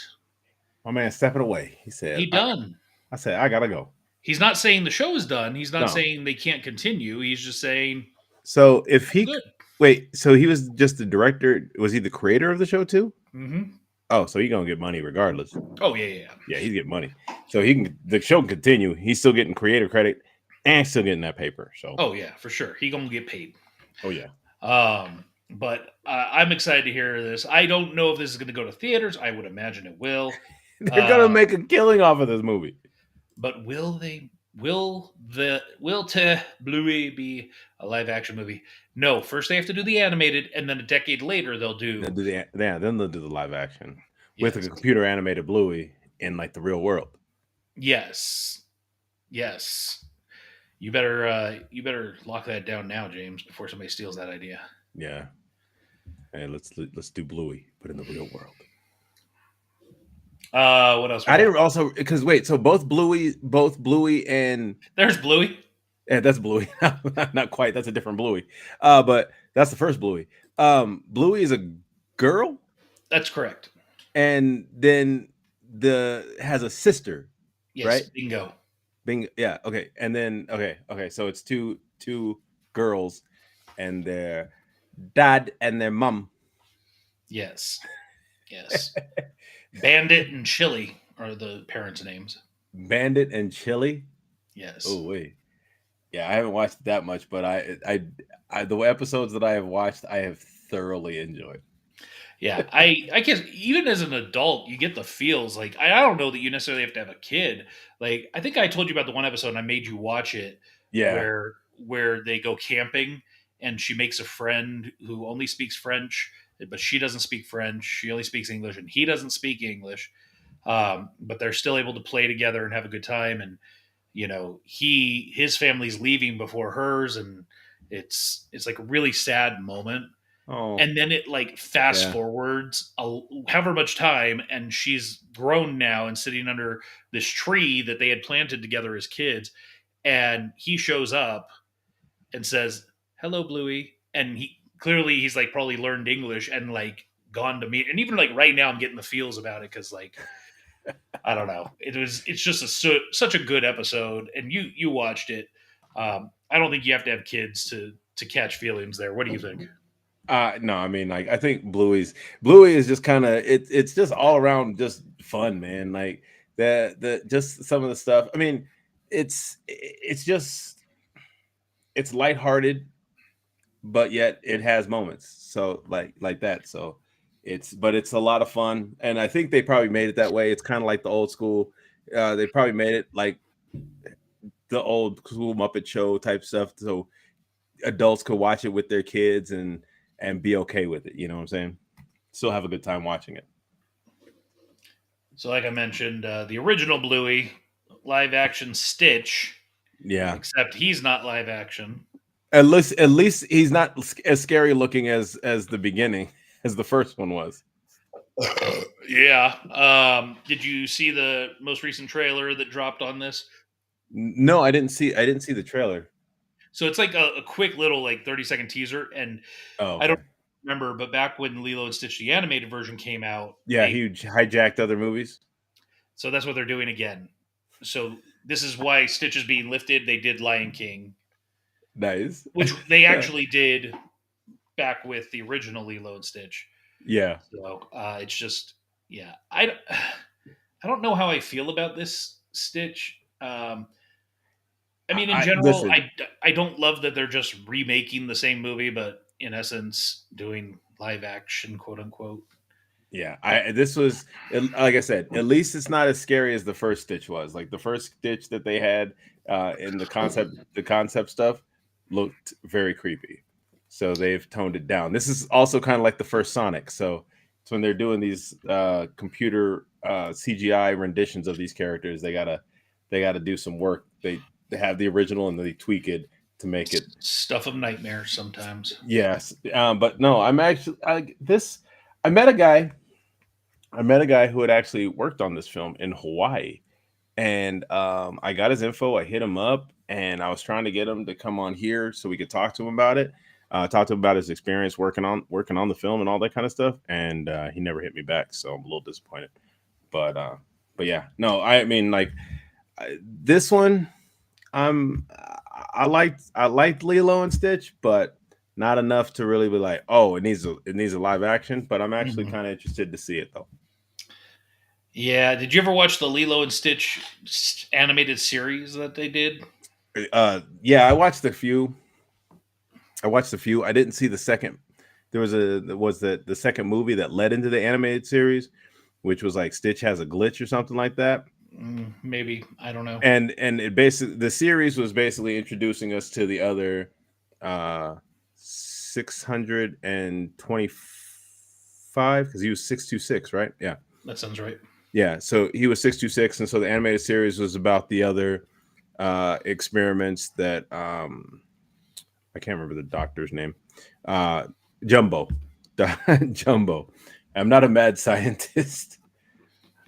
My man stepping away. He said, He done. I said, I gotta go. He's not saying the show is done. He's not No. saying they can't continue. He's just saying. So if he good. wait, so he was just the director. Was he the creator of the show too? Mm-hmm. Oh, so he's gonna get money regardless. Oh yeah. He's getting money. So the show can continue. He's still getting creator credit and still getting that paper. So oh yeah, for sure. He gonna get paid. Oh yeah. But I'm excited to hear this. I don't know if this is going to go to theaters. I would imagine it will. They're gonna make a killing off of this movie. But will they? Will Bluey be a live action movie? No. First they have to do the animated, and then a decade later they'll do. Then they'll do the live action with a computer animated Bluey in like the real world. Yes. You better lock that down now, James, before somebody steals that idea. Yeah. Hey, let's do Bluey, but in the real world. What else? I didn't also because wait, so both Bluey and there's Bluey. Yeah, that's Bluey. Not quite. That's a different Bluey. But that's the first Bluey. Bluey is a girl. That's correct. And then has a sister. Yes, right? Bingo. Yeah. Okay. And then okay. So it's two girls, and their dad and their mom. Yes. Bandit and Chili are the parents' names. Bandit and Chili. Yes. Oh wait. Yeah, I haven't watched that much, but I the episodes that I have watched, I have thoroughly enjoyed. Yeah, I guess even as an adult, you get the feels. Like I don't know that you necessarily have to have a kid. Like I think I told you about the one episode and I made you watch it. Yeah, where they go camping and she makes a friend who only speaks French, but she doesn't speak French. She only speaks English, and he doesn't speak English. But they're still able to play together and have a good time. And his family's leaving before hers, and it's like a really sad moment. Oh. And then it like fast forwards however much time, and she's grown now and sitting under this tree that they had planted together as kids. And he shows up and says, "Hello, Bluey." And he's like probably learned English and like gone to meet. And even like right now, I'm getting the feels about it because like I don't know. It's just such a good episode, and you watched it. I don't think you have to have kids to catch feelings there. What do you think? No, I mean, like I think Bluey is just kind of it's just all around just fun, man. Like the just some of the stuff. I mean, it's lighthearted, but yet it has moments. So like that. So it's a lot of fun, and I think they probably made it that way. It's kind of like the old school. They probably made it like the old school Muppet Show type stuff, so adults could watch it with their kids and be okay with it. You know what I'm saying? Still have a good time watching it. So like I mentioned, the original Bluey, live action Stitch. Yeah. Except he's not live action. At least he's not as scary looking as the beginning, as the first one was. Yeah. Did you see the most recent trailer that dropped on this? No, I didn't see the trailer. So it's like a quick little like 30-second teaser, and I don't remember, but back when Lilo and Stitch the animated version came out, he hijacked other movies. So that's what they're doing again. So this is why Stitch is being lifted. They did Lion King, nice, which they actually did back with the original Lilo and Stitch. Yeah. So it's just I don't know how I feel about this Stitch. I mean, in general, I don't love that they're just remaking the same movie, but in essence, doing live action, quote unquote. Yeah, this was, like I said, at least it's not as scary as the first Stitch was. Like the first Stitch that they had in the concept stuff looked very creepy. So they've toned it down. This is also kind of like the first Sonic. So it's when they're doing these computer CGI renditions of these characters, they gotta do some work. They have the original and they tweak it to make it stuff of nightmares sometimes. Yes, but no, I met a guy who had actually worked on this film in Hawaii, and I got his info. I hit him up, and I was trying to get him to come on here so we could talk to him about it. Talk to him about his experience working on the film and all that kind of stuff, and he never hit me back, so I'm a little disappointed. But yeah, no, I mean, like this one, I liked Lilo and Stitch, but not enough to really be like, oh, it needs a live action. But I'm actually kind of interested to see it though. Yeah, did you ever watch the Lilo and Stitch animated series that they did? Yeah, I watched a few. I didn't see the second. There was the second movie that led into the animated series, which was like Stitch has a glitch or something like that. Maybe, I don't know. And it basically, the series was basically introducing us to the other 625, because he was 626, right? Yeah, that sounds right. Yeah, so he was 626, and so the animated series was about the other experiments that I can't remember the doctor's name. Jumbo. Jumbo. I'm not a mad scientist.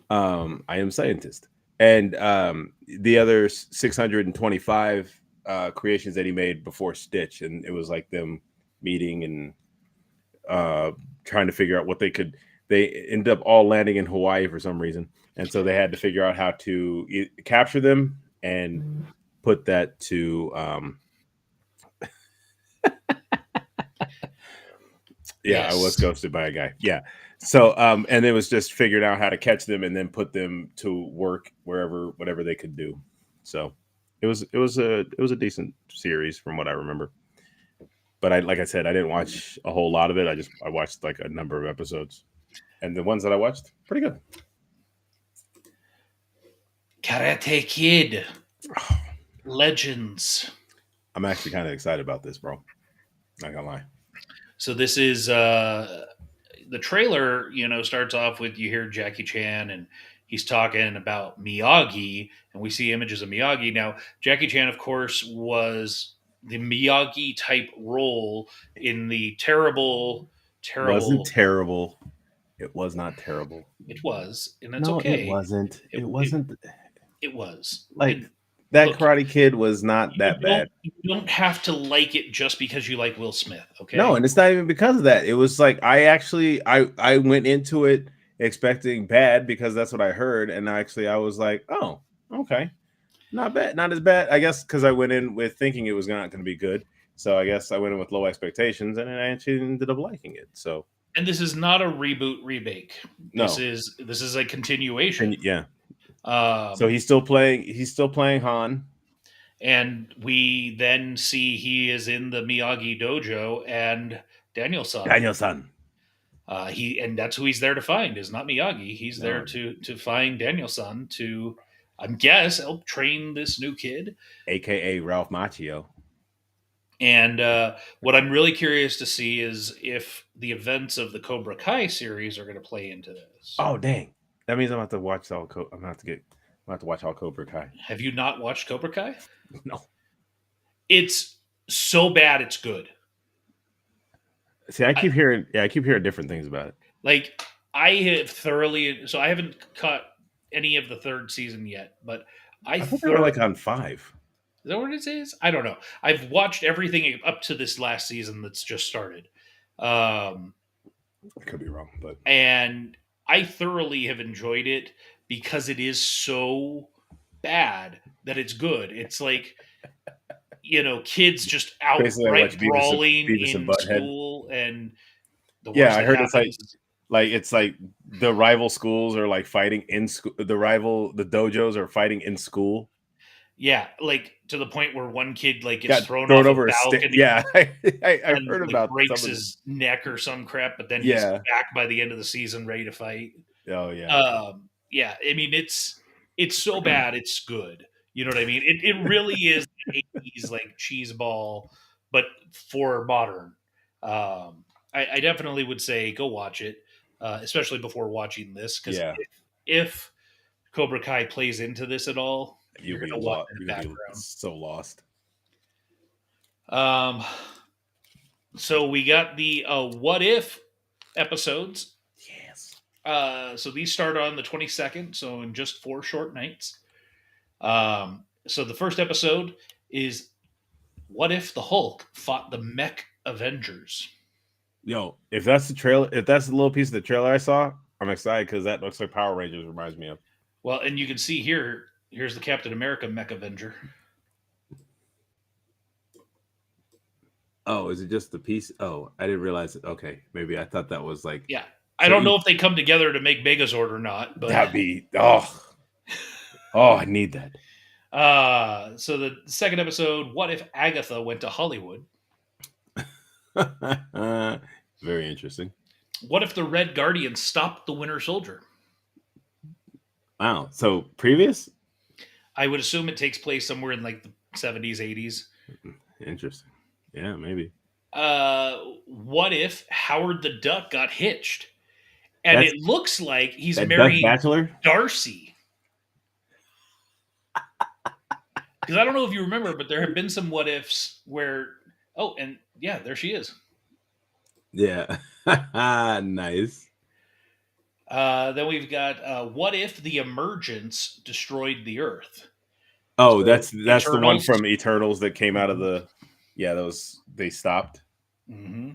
I am scientist. And the other 625 creations that he made before Stitch, and it was like them meeting and trying to figure out what they could. They ended up all landing in Hawaii for some reason, and so they had to figure out how to capture them and put that to yes. I was ghosted by a guy. Yeah. So and it was just figured out how to catch them and then put them to work whatever they could do. So it was a decent series from what I remember. But like I said, I didn't watch a whole lot of it. I watched like a number of episodes. And the ones that I watched, pretty good. Karate Kid. Legends. I'm actually kind of excited about this, bro. Not gonna lie. So this is the trailer, starts off with, you hear Jackie Chan and he's talking about Miyagi, and we see images of Miyagi. Now, Jackie Chan, of course, was the Miyagi type role in the terrible. Wasn't terrible. It was not terrible. It was, and it's okay. It wasn't. It wasn't. It was. Like, that Karate Kid was not that bad. You don't have to like it just because you like Will Smith, okay? No, and it's not even because of that. It was like I went into it expecting bad because that's what I heard, and I was like, oh, okay, not bad, not as bad. I guess because I went in with thinking it was not going to be good, so I guess I went in with low expectations, and I actually ended up liking it. So. And this is not a reboot remake. No. This is a continuation. Yeah. So he's still playing Han. And we then see he is in the Miyagi dojo, and Daniel-san. And that's who he's there to find, is not Miyagi. He's there to find Daniel-san to, I guess, help train this new kid. AKA Ralph Macchio. And what I'm really curious to see is if the events of the Cobra Kai series are going to play into this. Oh, dang. That means I'm going to have to watch all Cobra Kai. Have you not watched Cobra Kai? No. It's so bad it's good. See, I keep hearing different things about it. Like, I haven't caught any of the third season yet, but I think they were like on 5. Is that what it is? I don't know. I've watched everything up to this last season that's just started. I could be wrong, but and I thoroughly have enjoyed it because it is so bad that it's good. It's like, kids just outright brawling in school, and I heard it's like the rival schools are like fighting in school. The dojos are fighting in school. Yeah, like to the point where one kid gets thrown over a balcony. Yeah, I heard about breaks his neck or some crap, but then he's back by the end of the season, ready to fight. Oh yeah, yeah. I mean, it's so bad, it's good. You know what I mean? It really is an 80s like cheese ball, but for modern. I definitely would say go watch it, especially before watching this, because if Cobra Kai plays into this at all, you're going to watch in the background. So lost. So we got the What If episodes. Yes. So these start on the 22nd, so in just 4 short nights. So the first episode is what if the Hulk fought the Mech Avengers? Yo, if that's the trailer, if that's the little piece of the trailer I saw, I'm excited because that looks like Power Rangers reminds me of. Well, and you can see here, here's the Captain America Mech Avenger. Oh, is it just the piece? Oh, I didn't realize it. Okay, maybe I thought that was like Yeah. I don't know if they come together to make Megazord or not, but that'd be oh, I need that. So the second episode, what if Agatha went to Hollywood? Very interesting. What if the Red Guardian stopped the Winter Soldier? Wow. So previous? I would assume it takes place somewhere in like the 70s, 80s. Interesting. Yeah, maybe. What if Howard the Duck got hitched? And That's- it looks like he's That Duck marrying Bachelor? Darcy. Because I don't know if you remember, but there have been some what ifs where, oh, and yeah, there she is. Yeah. Nice. Then we've got what if the Emergence destroyed the Earth? Oh, So, that's the one Eternals. from Eternals that came out of the they stopped. Mm-hmm.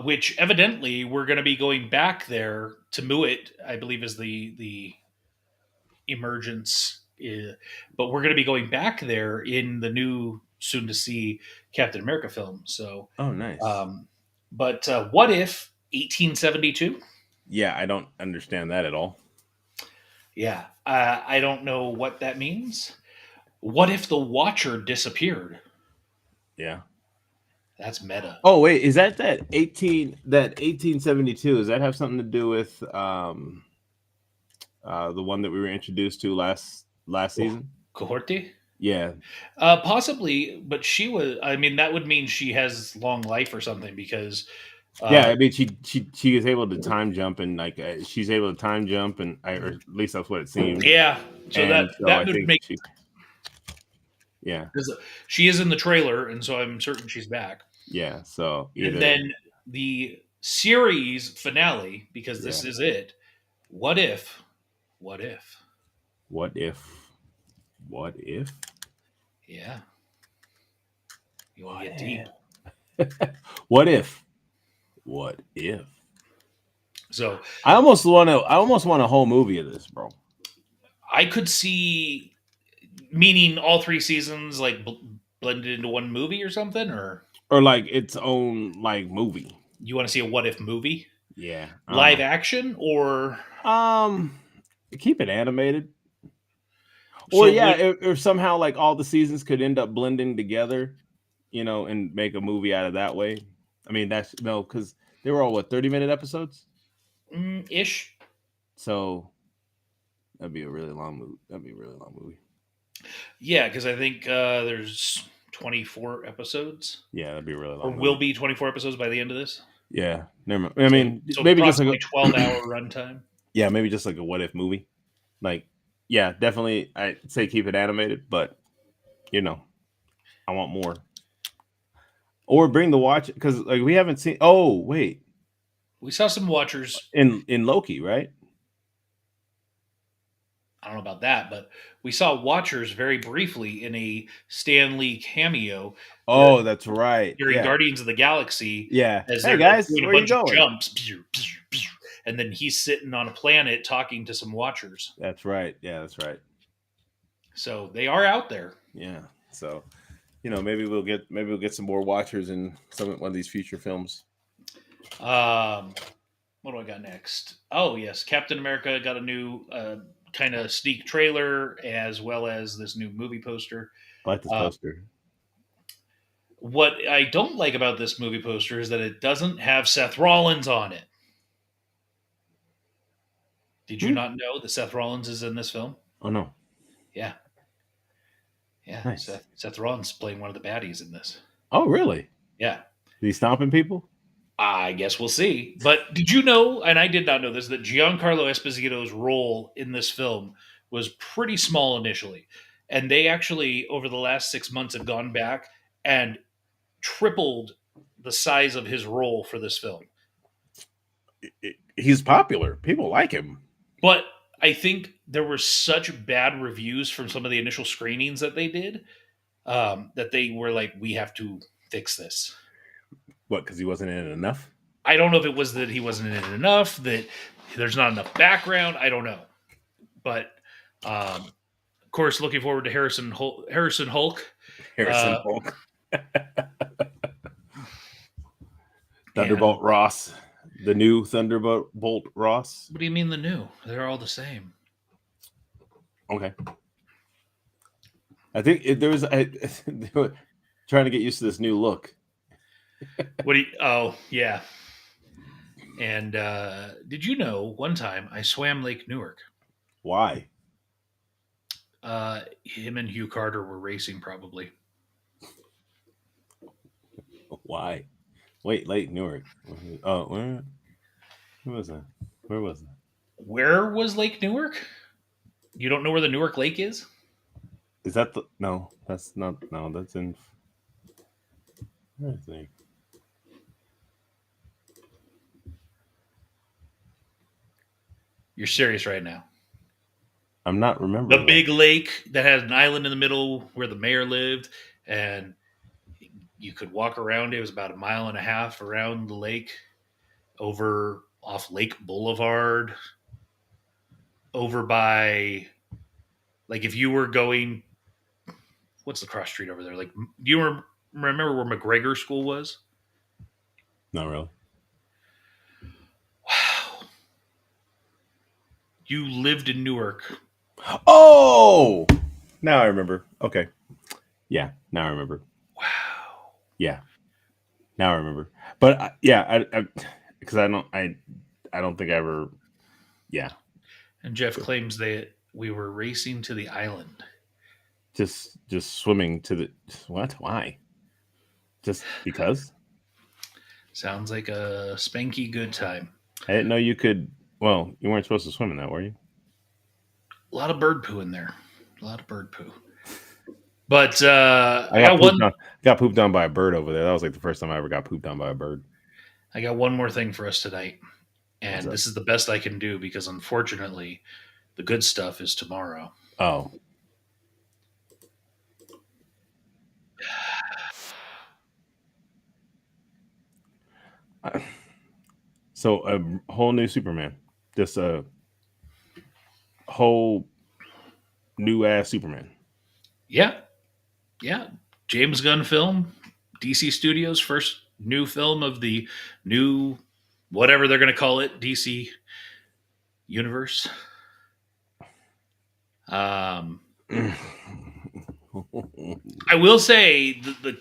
Which evidently we're going to be going back there to Muit, I believe is the Emergence. But we're going to be going back there in the new soon to see Captain America film. So, Oh, nice. but what if 1872? Yeah, I don't understand that at all. Yeah, I don't know what that means. What if the Watcher disappeared? Yeah. That's meta. Oh, wait, is that 1872? Does that have something to do with the one that we were introduced to last season? Cohorte? Yeah. Possibly, but she was. I mean, that would mean she has long life or something because. Yeah, I mean, she is able to time jump and like she's able to time jump and or at least that's what it seems. Yeah, so And that I would think make. Yeah. Because she is in the trailer, and so I'm certain she's back. Yeah. So either And then the series finale, because this is it. What if? What if? what if? What if? Yeah. You want to get deep. What if? What if? So I almost want a whole movie of this, bro. I could see, meaning all three seasons like blended into one movie or something, or like its own like movie. you want to see a what if movie? Yeah. Live action or keep it animated. So Or yeah, if somehow like all the seasons could end up blending together, and make a movie out of that way. I mean, that's no, because they were all 30-minute episodes? Ish. So that'd be a really long movie. Yeah, because I think there's 24 episodes. Yeah, that'd be a really Or long. will be 24 episodes by the end of this. Yeah, never mind. I mean, so maybe just like 12-hour runtime. Yeah, maybe just like a what if movie. Like, yeah, definitely. I'd say keep it animated, but I want more. Or bring the watch because like we haven't seen. Oh wait, we saw some Watchers in Loki, right? I don't know about that, but we saw Watchers very briefly in a Stan Lee cameo. Oh, that's right. During Guardians of the Galaxy. Yeah. As hey guys, doing where a you bunch going? of jumps, and then he's sitting on a planet talking to some Watchers. That's right. Yeah, that's right. So they are out there. Yeah. So, maybe we'll get some more Watchers in one of these future films. What do I got next? Oh yes, Captain America got a new kind of sneak trailer as well as this new movie poster. I like this poster. What I don't like about this movie poster is that it doesn't have Seth Rollins on it. Did you not know that Seth Rollins is in this film? Oh no. Yeah. Yeah. Nice. Seth Rollins playing one of the baddies in this. Oh really? Yeah. Is he stomping people? I guess we'll see. But did you know, and I did not know this, that Giancarlo Esposito's role in this film was pretty small initially. And they actually, over the last 6 months, have gone back and tripled the size of his role for this film. He's popular. People like him. But I think there were such bad reviews from some of the initial screenings that they did that they were like, we have to fix this. What? Because he wasn't in it enough. I don't know if it was that he wasn't in it enough, that there's not enough background. I don't know, but of course, looking forward to Harrison Hulk. Harrison Hulk. Thunderbolt Ross, the new Thunderbolt Ross. What do you mean the new? They're all the same. Okay. I think they were trying to get used to this new look. What do you? Oh, yeah. And did you know one time I swam Lake Newark? Why? Him and Hugh Carter were racing, probably. Why? Wait, Lake Newark. Oh, where was that? Where was that? Where was Lake Newark? You don't know where the Newark Lake is? Is that the? No, that's not. No, that's in. I think. You're serious right now? I'm not remembering. The big lake that had an island in the middle where the mayor lived, and you could walk around. It was about 1.5 miles around the lake, over off Lake Boulevard, over by, like, if you were going, what's the cross street over there? Like, do you remember where McGregor School was? Not really. Wow. You lived in Newark. Oh, now I remember. Okay. Yeah, now I remember. Wow. Yeah, now I remember. But yeah, because I don't think I ever. Yeah. And Jeff claims that we were racing to the island. Just swimming to the what? Why? Just because? Sounds like a spanky good time. I didn't know you could. Well, you weren't supposed to swim in that, were you? A lot of bird poo in there. A lot of bird poo. But I got pooped on by a bird over there. That was like the first time I ever got pooped on by a bird. I got one more thing for us tonight. And this is the best I can do because, unfortunately, the good stuff is tomorrow. Oh. So a whole new Superman. Just a whole new ass Superman. Yeah. Yeah. James Gunn film. DC Studios' first new film of the new, whatever they're going to call it, DC universe. I will say the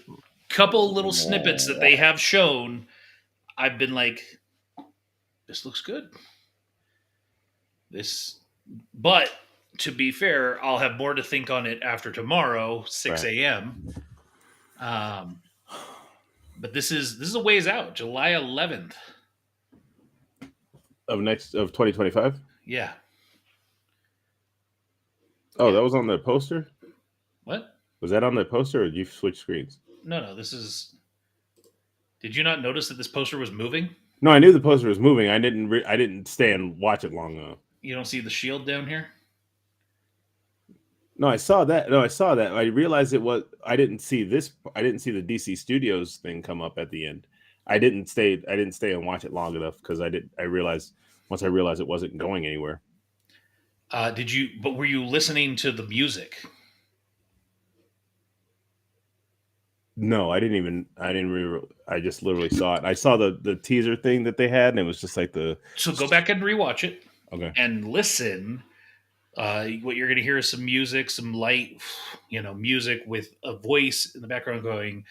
couple little snippets that they have shown, I've been like, this looks good. But to be fair, I'll have more to think on it after tomorrow, 6 a.m. But this is a ways out, July 11th of 2025. Yeah. Oh, that was on the poster. What was that on the poster, or did you switch screens? No. This is. Did you not notice that this poster was moving? No, I knew the poster was moving. I didn't stay and watch it long enough. You don't see the shield down here? No, I saw that. I realized it was. I didn't see this. I didn't see the DC Studios thing come up at the end. I didn't stay and watch it long enough because I realized it wasn't going anywhere. Did you? But were you listening to the music? No, I didn't. I just literally saw it. I saw the teaser thing that they had, and it was just like the. So go back and rewatch it. Okay. And listen. What you're going to hear is some music, some light, music with a voice in the background going.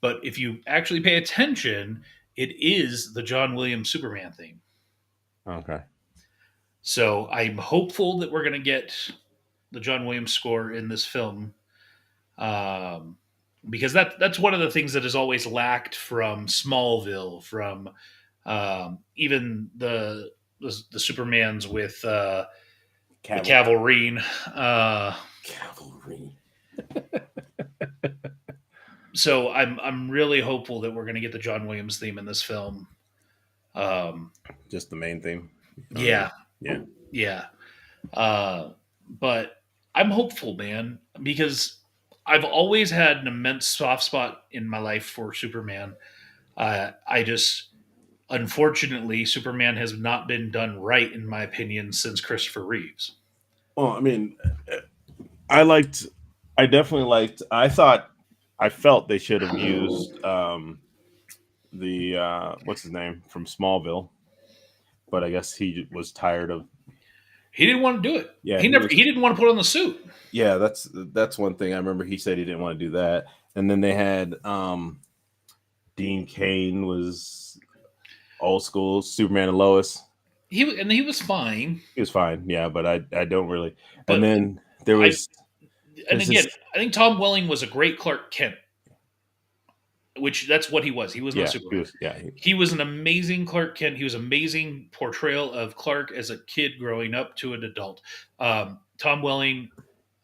But if you actually pay attention, it is the John Williams Superman theme. Okay. So I'm hopeful that we're going to get the John Williams score in this film, because that's one of the things that has always lacked from Smallville, from even the Supermans with the Cavalry. Cavalry. So I'm really hopeful that we're going to get the John Williams theme in this film. Just the main theme. Yeah. Yeah. Yeah. But I'm hopeful, man, because I've always had an immense soft spot in my life for Superman. I just, unfortunately, Superman has not been done right, in my opinion, since Christopher Reeves. Well, I mean, I liked. I definitely liked. I felt they should have used the what's his name from Smallville, but I guess he was tired of. He didn't want to do it. Yeah, He didn't want to put on the suit. Yeah, that's one thing. I remember he said he didn't want to do that, and then they had Dean Cain was old school Superman and Lois. He was fine. He was fine, yeah, but I don't really. But and then there was, and again, I think Tom Welling was a great Clark Kent, which that's what he was. He was not Superman. He was an amazing Clark Kent. He was amazing portrayal of Clark as a kid growing up to an adult. Tom Welling,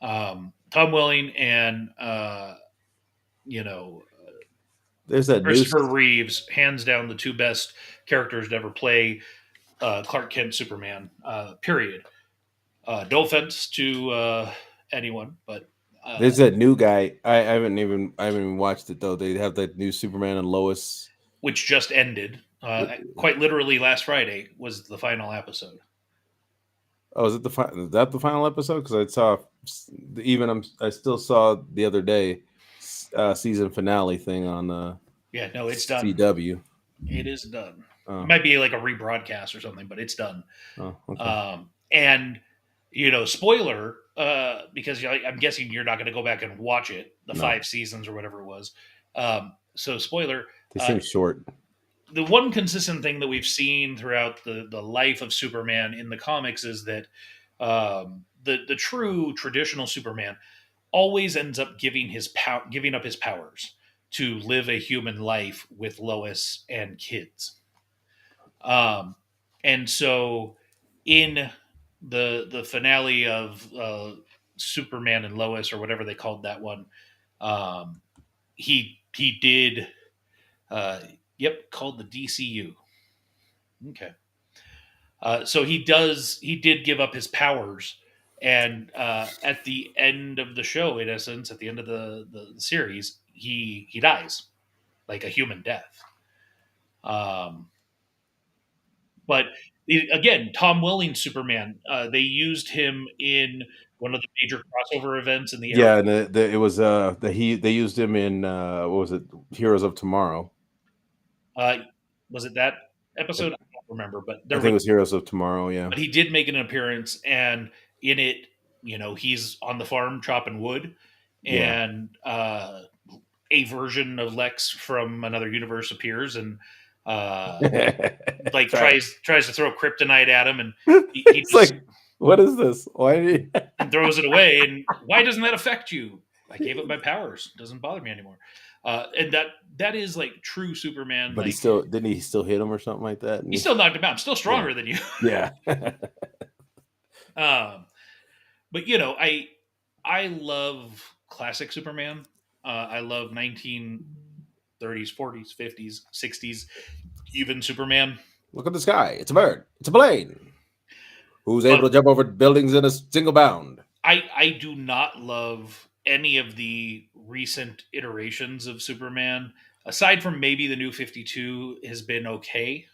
and there's that Christopher Reeves, hands down the two best characters to ever play Clark Kent Superman. Period. No offense to anyone, but there's that new guy. I haven't even watched it though. They have that new Superman and Lois, which just ended. Quite literally last Friday was the final episode. Oh, is that the final episode? Because I saw I still saw the other day season finale thing on it's done. CW. It is done. It might be like a rebroadcast or something, but it's done. Oh, okay. And spoiler, because I'm guessing you're not going to go back and watch it, the 5 seasons or whatever it was. So spoiler. They seem short. The one consistent thing that we've seen throughout the life of Superman in the comics is that the true traditional Superman always ends up giving up his powers to live a human life with Lois and kids. And so in the finale of Superman and Lois, or whatever they called that one, he did called the DCU. Okay. So he did give up his powers, and at the end of the show, in essence, at the end of the series, he dies like a human death. But again, Tom Welling Superman, they used him in one of the major crossover events in the era. Yeah, and it was they used him in what was it, Heroes of Tomorrow. Was it that episode? I don't remember, but I think it was Heroes of Tomorrow. Yeah, but he did make an appearance, and in it, he's on the farm chopping wood, and a version of Lex from another universe appears and like tries to throw kryptonite at him, and he just, like, what is this? Why and throws it away? And why doesn't that affect you? I gave up my powers. It doesn't bother me anymore. And that is like true Superman. But like, didn't he still hit him or something like that? He still knocked him out. I'm still stronger than you. Yeah. But I love classic Superman. I love 1930s, 40s, 50s, 60s, even Superman. Look at the sky. It's a bird. It's a plane. Who's able to jump over buildings in a single bound? I do not love any of the recent iterations of Superman, aside from maybe the New 52 has been okay.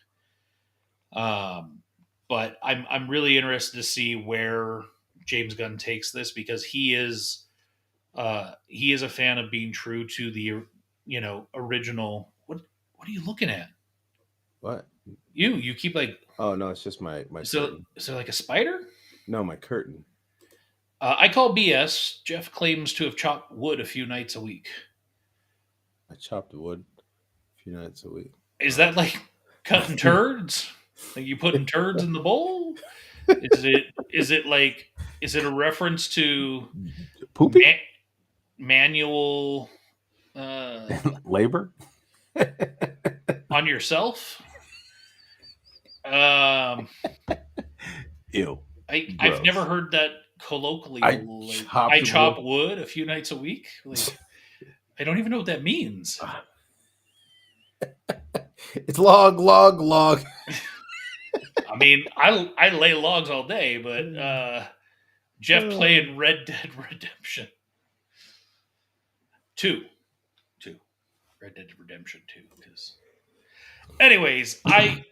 But I'm really interested to see where James Gunn takes this, because he is a fan of being true to the original. What are you looking at? What? You keep like, oh no, it's just my is there like a spider? No, my curtain. I call BS. Jeff claims to have chopped wood a few nights a week. I chopped wood a few nights a week. Is that like cutting turds? Like you putting turds in the bowl? Is it a reference to pooping? Manual labor on yourself? Ew. I've never heard that colloquially. I chop wood a few nights a week. Like, I don't even know what that means. It's log. I mean, I lay logs all day, but Jeff playing Red Dead Redemption 2. Red Dead Redemption 2. Because, anyways, I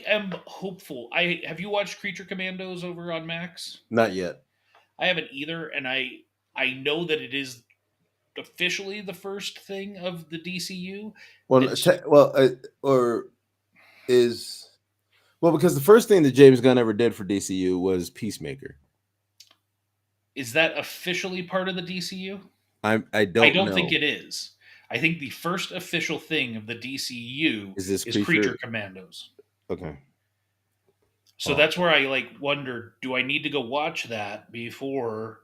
am hopeful. Have you watched Creature Commandos over on Max? Not yet. I haven't either, and I know that it is officially the first thing of the DCU. Because the first thing that James Gunn ever did for DCU was Peacemaker. Is that officially part of the DCU? I don't know. think it is. I think the first official thing of the DCU is Creature Commandos. Okay. So that's where I wonder, do I need to go watch that before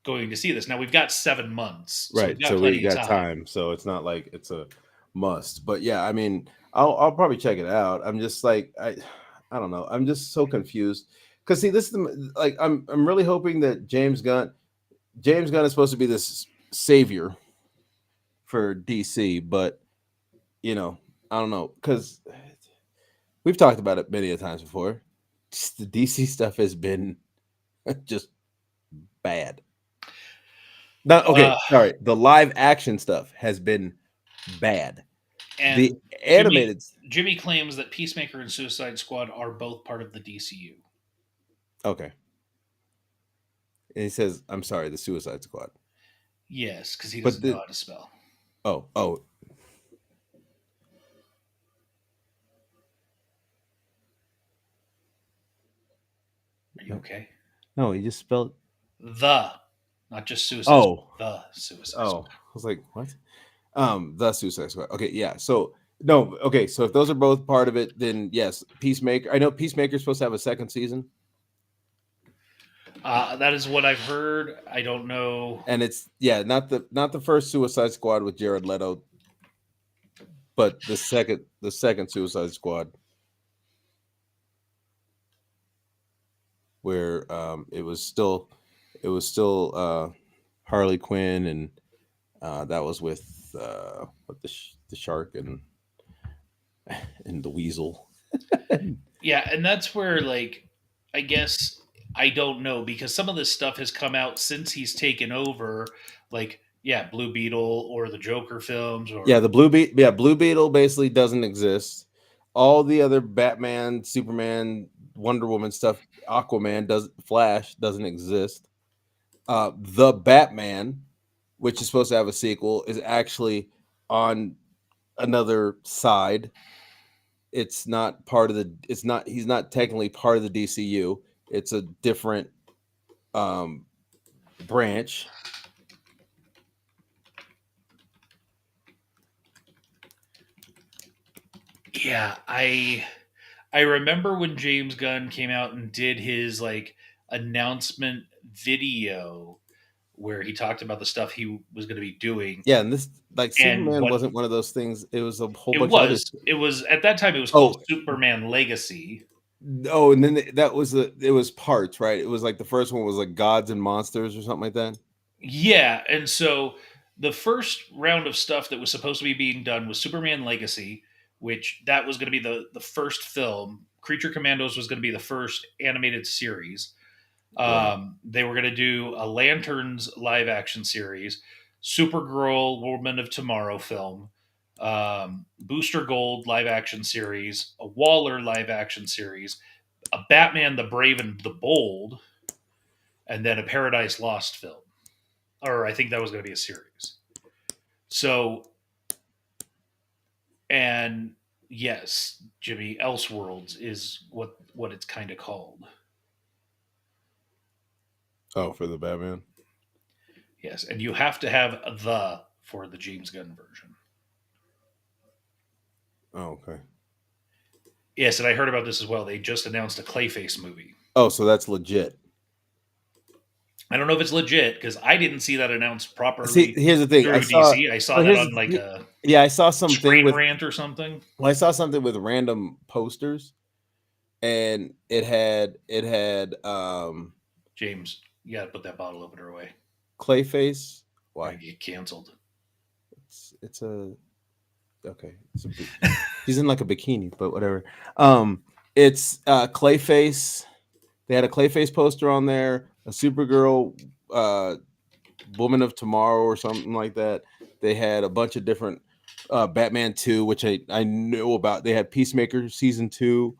going to see this? Now we've got 7 months. Right. So we got time. So it's not like it's a must. But yeah, I mean, I'll probably check it out. I'm just like, I don't know. I'm just so confused. Because see, this is I'm really hoping that James Gunn is supposed to be this savior for DC, but I don't know, because we've talked about it many a times before. Just the DC stuff has been just bad. Sorry. The live action stuff has been bad. And the animated Jimmy claims that Peacemaker and Suicide Squad are both part of the DCU. Okay. And he says, I'm sorry, the Suicide Squad. Yes, because he doesn't know how to spell. Oh. Are you okay? No, he just spelled not just Suicide Squad. The Suicide Squad. I was like, what? The Suicide Squad. Okay, yeah. So no, okay. So if those are both part of it, then yes, Peacemaker. I know Peacemaker's supposed to have a second season. That is what I've heard. I don't know. And it's not the first Suicide Squad with Jared Leto, but the second Suicide Squad, where it was still Harley Quinn, and that was with the shark and the weasel. Yeah, and that's where I guess I don't know, because some of this stuff has come out since he's taken over, Blue Beetle or the Joker films, or Blue Beetle basically doesn't exist. All the other Batman, Superman, Wonder Woman stuff, Flash doesn't exist. The Batman, which is supposed to have a sequel, is actually on another side. It's not part of the. He's not technically part of the DCU. It's a different branch. Yeah, I remember when James Gunn came out and did his announcement video where he talked about the stuff he was going to be doing. Yeah, and this Superman wasn't one of those things. It was a whole bunch of it was at that time it was called Superman Legacy. Oh, and then it was parts, right? It was the first one was Gods and Monsters or something like that. Yeah, and so the first round of stuff that was supposed to be being done was Superman Legacy, which that was going to be the first film. Creature Commandos was going to be the first animated series. They were going to do a Lanterns live action series, Supergirl Woman of Tomorrow film, Booster Gold live action series, a Waller live action series, a Batman the Brave and the Bold, and then a Paradise Lost film. Or I think that was going to be a series. So, and yes, Jimmy, Elseworlds is what it's kind of called. Oh, for the Batman? Yes, and you have to have the for the James Gunn version. Oh, okay. Yes, and I heard about this as well. They just announced a Clayface movie. Oh, so that's legit. I don't know if it's legit because I didn't see that announced properly. See, here's the thing. I saw that on I saw something with Rant or something. Well, I saw something with random posters, and it had James, you got to put that bottle opener away. Clayface. Why? Get canceled. It's a okay. He's in a bikini, but whatever. It's Clayface. They had a Clayface poster on there, Supergirl, Woman of Tomorrow, or something like that. They had a bunch of different Batman 2, which I knew about. They had Peacemaker season 2,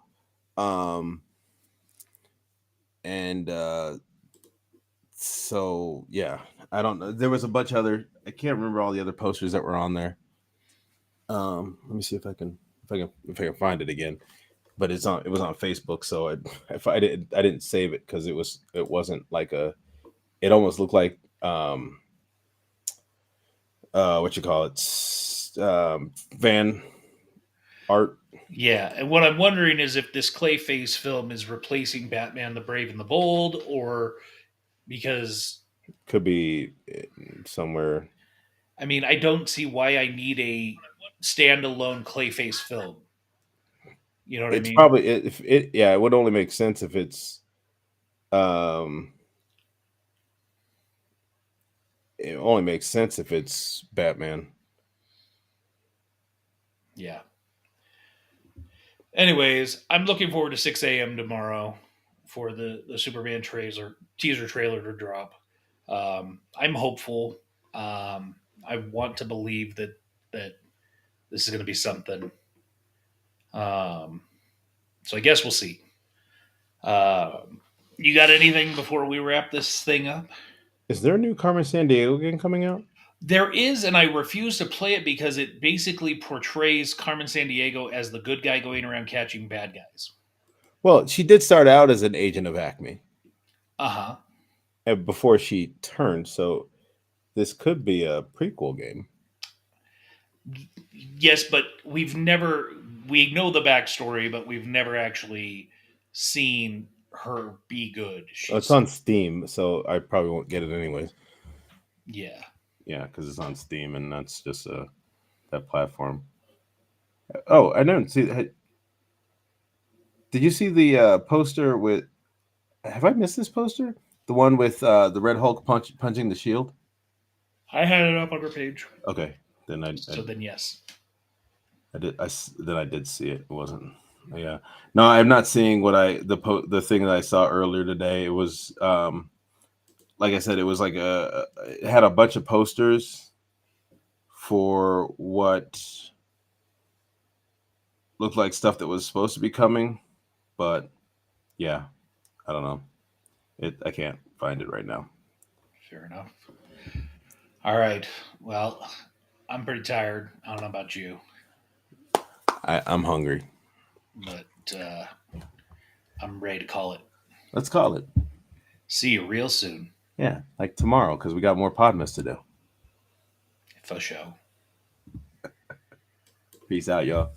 and so yeah, I don't know. There was a bunch of other. I can't remember all the other posters that were on there. Let me see if I can find it again. But it was on Facebook, so I didn't save it because it wasn't like it almost looked like what you call it, fan art. Yeah, and what I'm wondering is if this Clayface film is replacing Batman: The Brave and the Bold, or because Could be somewhere. I mean, I don't see why I need a standalone Clayface film. You know what I It's mean? probably if it yeah, it would only make sense if it's it only makes sense if it's Batman. Yeah. Anyways, I'm looking forward to 6 a.m. tomorrow for the Superman teaser trailer to drop. I'm hopeful. I want to believe that this is going to be something. So I guess we'll see. You got anything before we wrap this thing up? Is there a new Carmen Sandiego game coming out? There is, and I refuse to play it because it basically portrays Carmen Sandiego as the good guy going around catching bad guys. Well, she did start out as an agent of Acme before she turned, so this could be a prequel game. Yes, but we know the backstory, but we've never actually seen her be good. It's on Steam, so I probably won't get it anyways. Yeah. Yeah, because it's on Steam, and that's just that platform. Oh, I didn't see. Did you see the poster with? Have I missed this poster? The one with the Red Hulk punching the Shield. I had it up on her page. Okay, then then yes, I did. Then I did see it. It wasn't. Yeah. No, I'm not seeing what the thing that I saw earlier today. It was like I said, it was like it had a bunch of posters for what looked like stuff that was supposed to be coming, but yeah, I don't know. I can't find it right now. Fair enough. All right. Well, I'm pretty tired. I don't know about you. I'm hungry. But I'm ready to call it. Let's call it. See you real soon. Yeah, like tomorrow, because we got more Podmas to do. For sure. Peace out, y'all.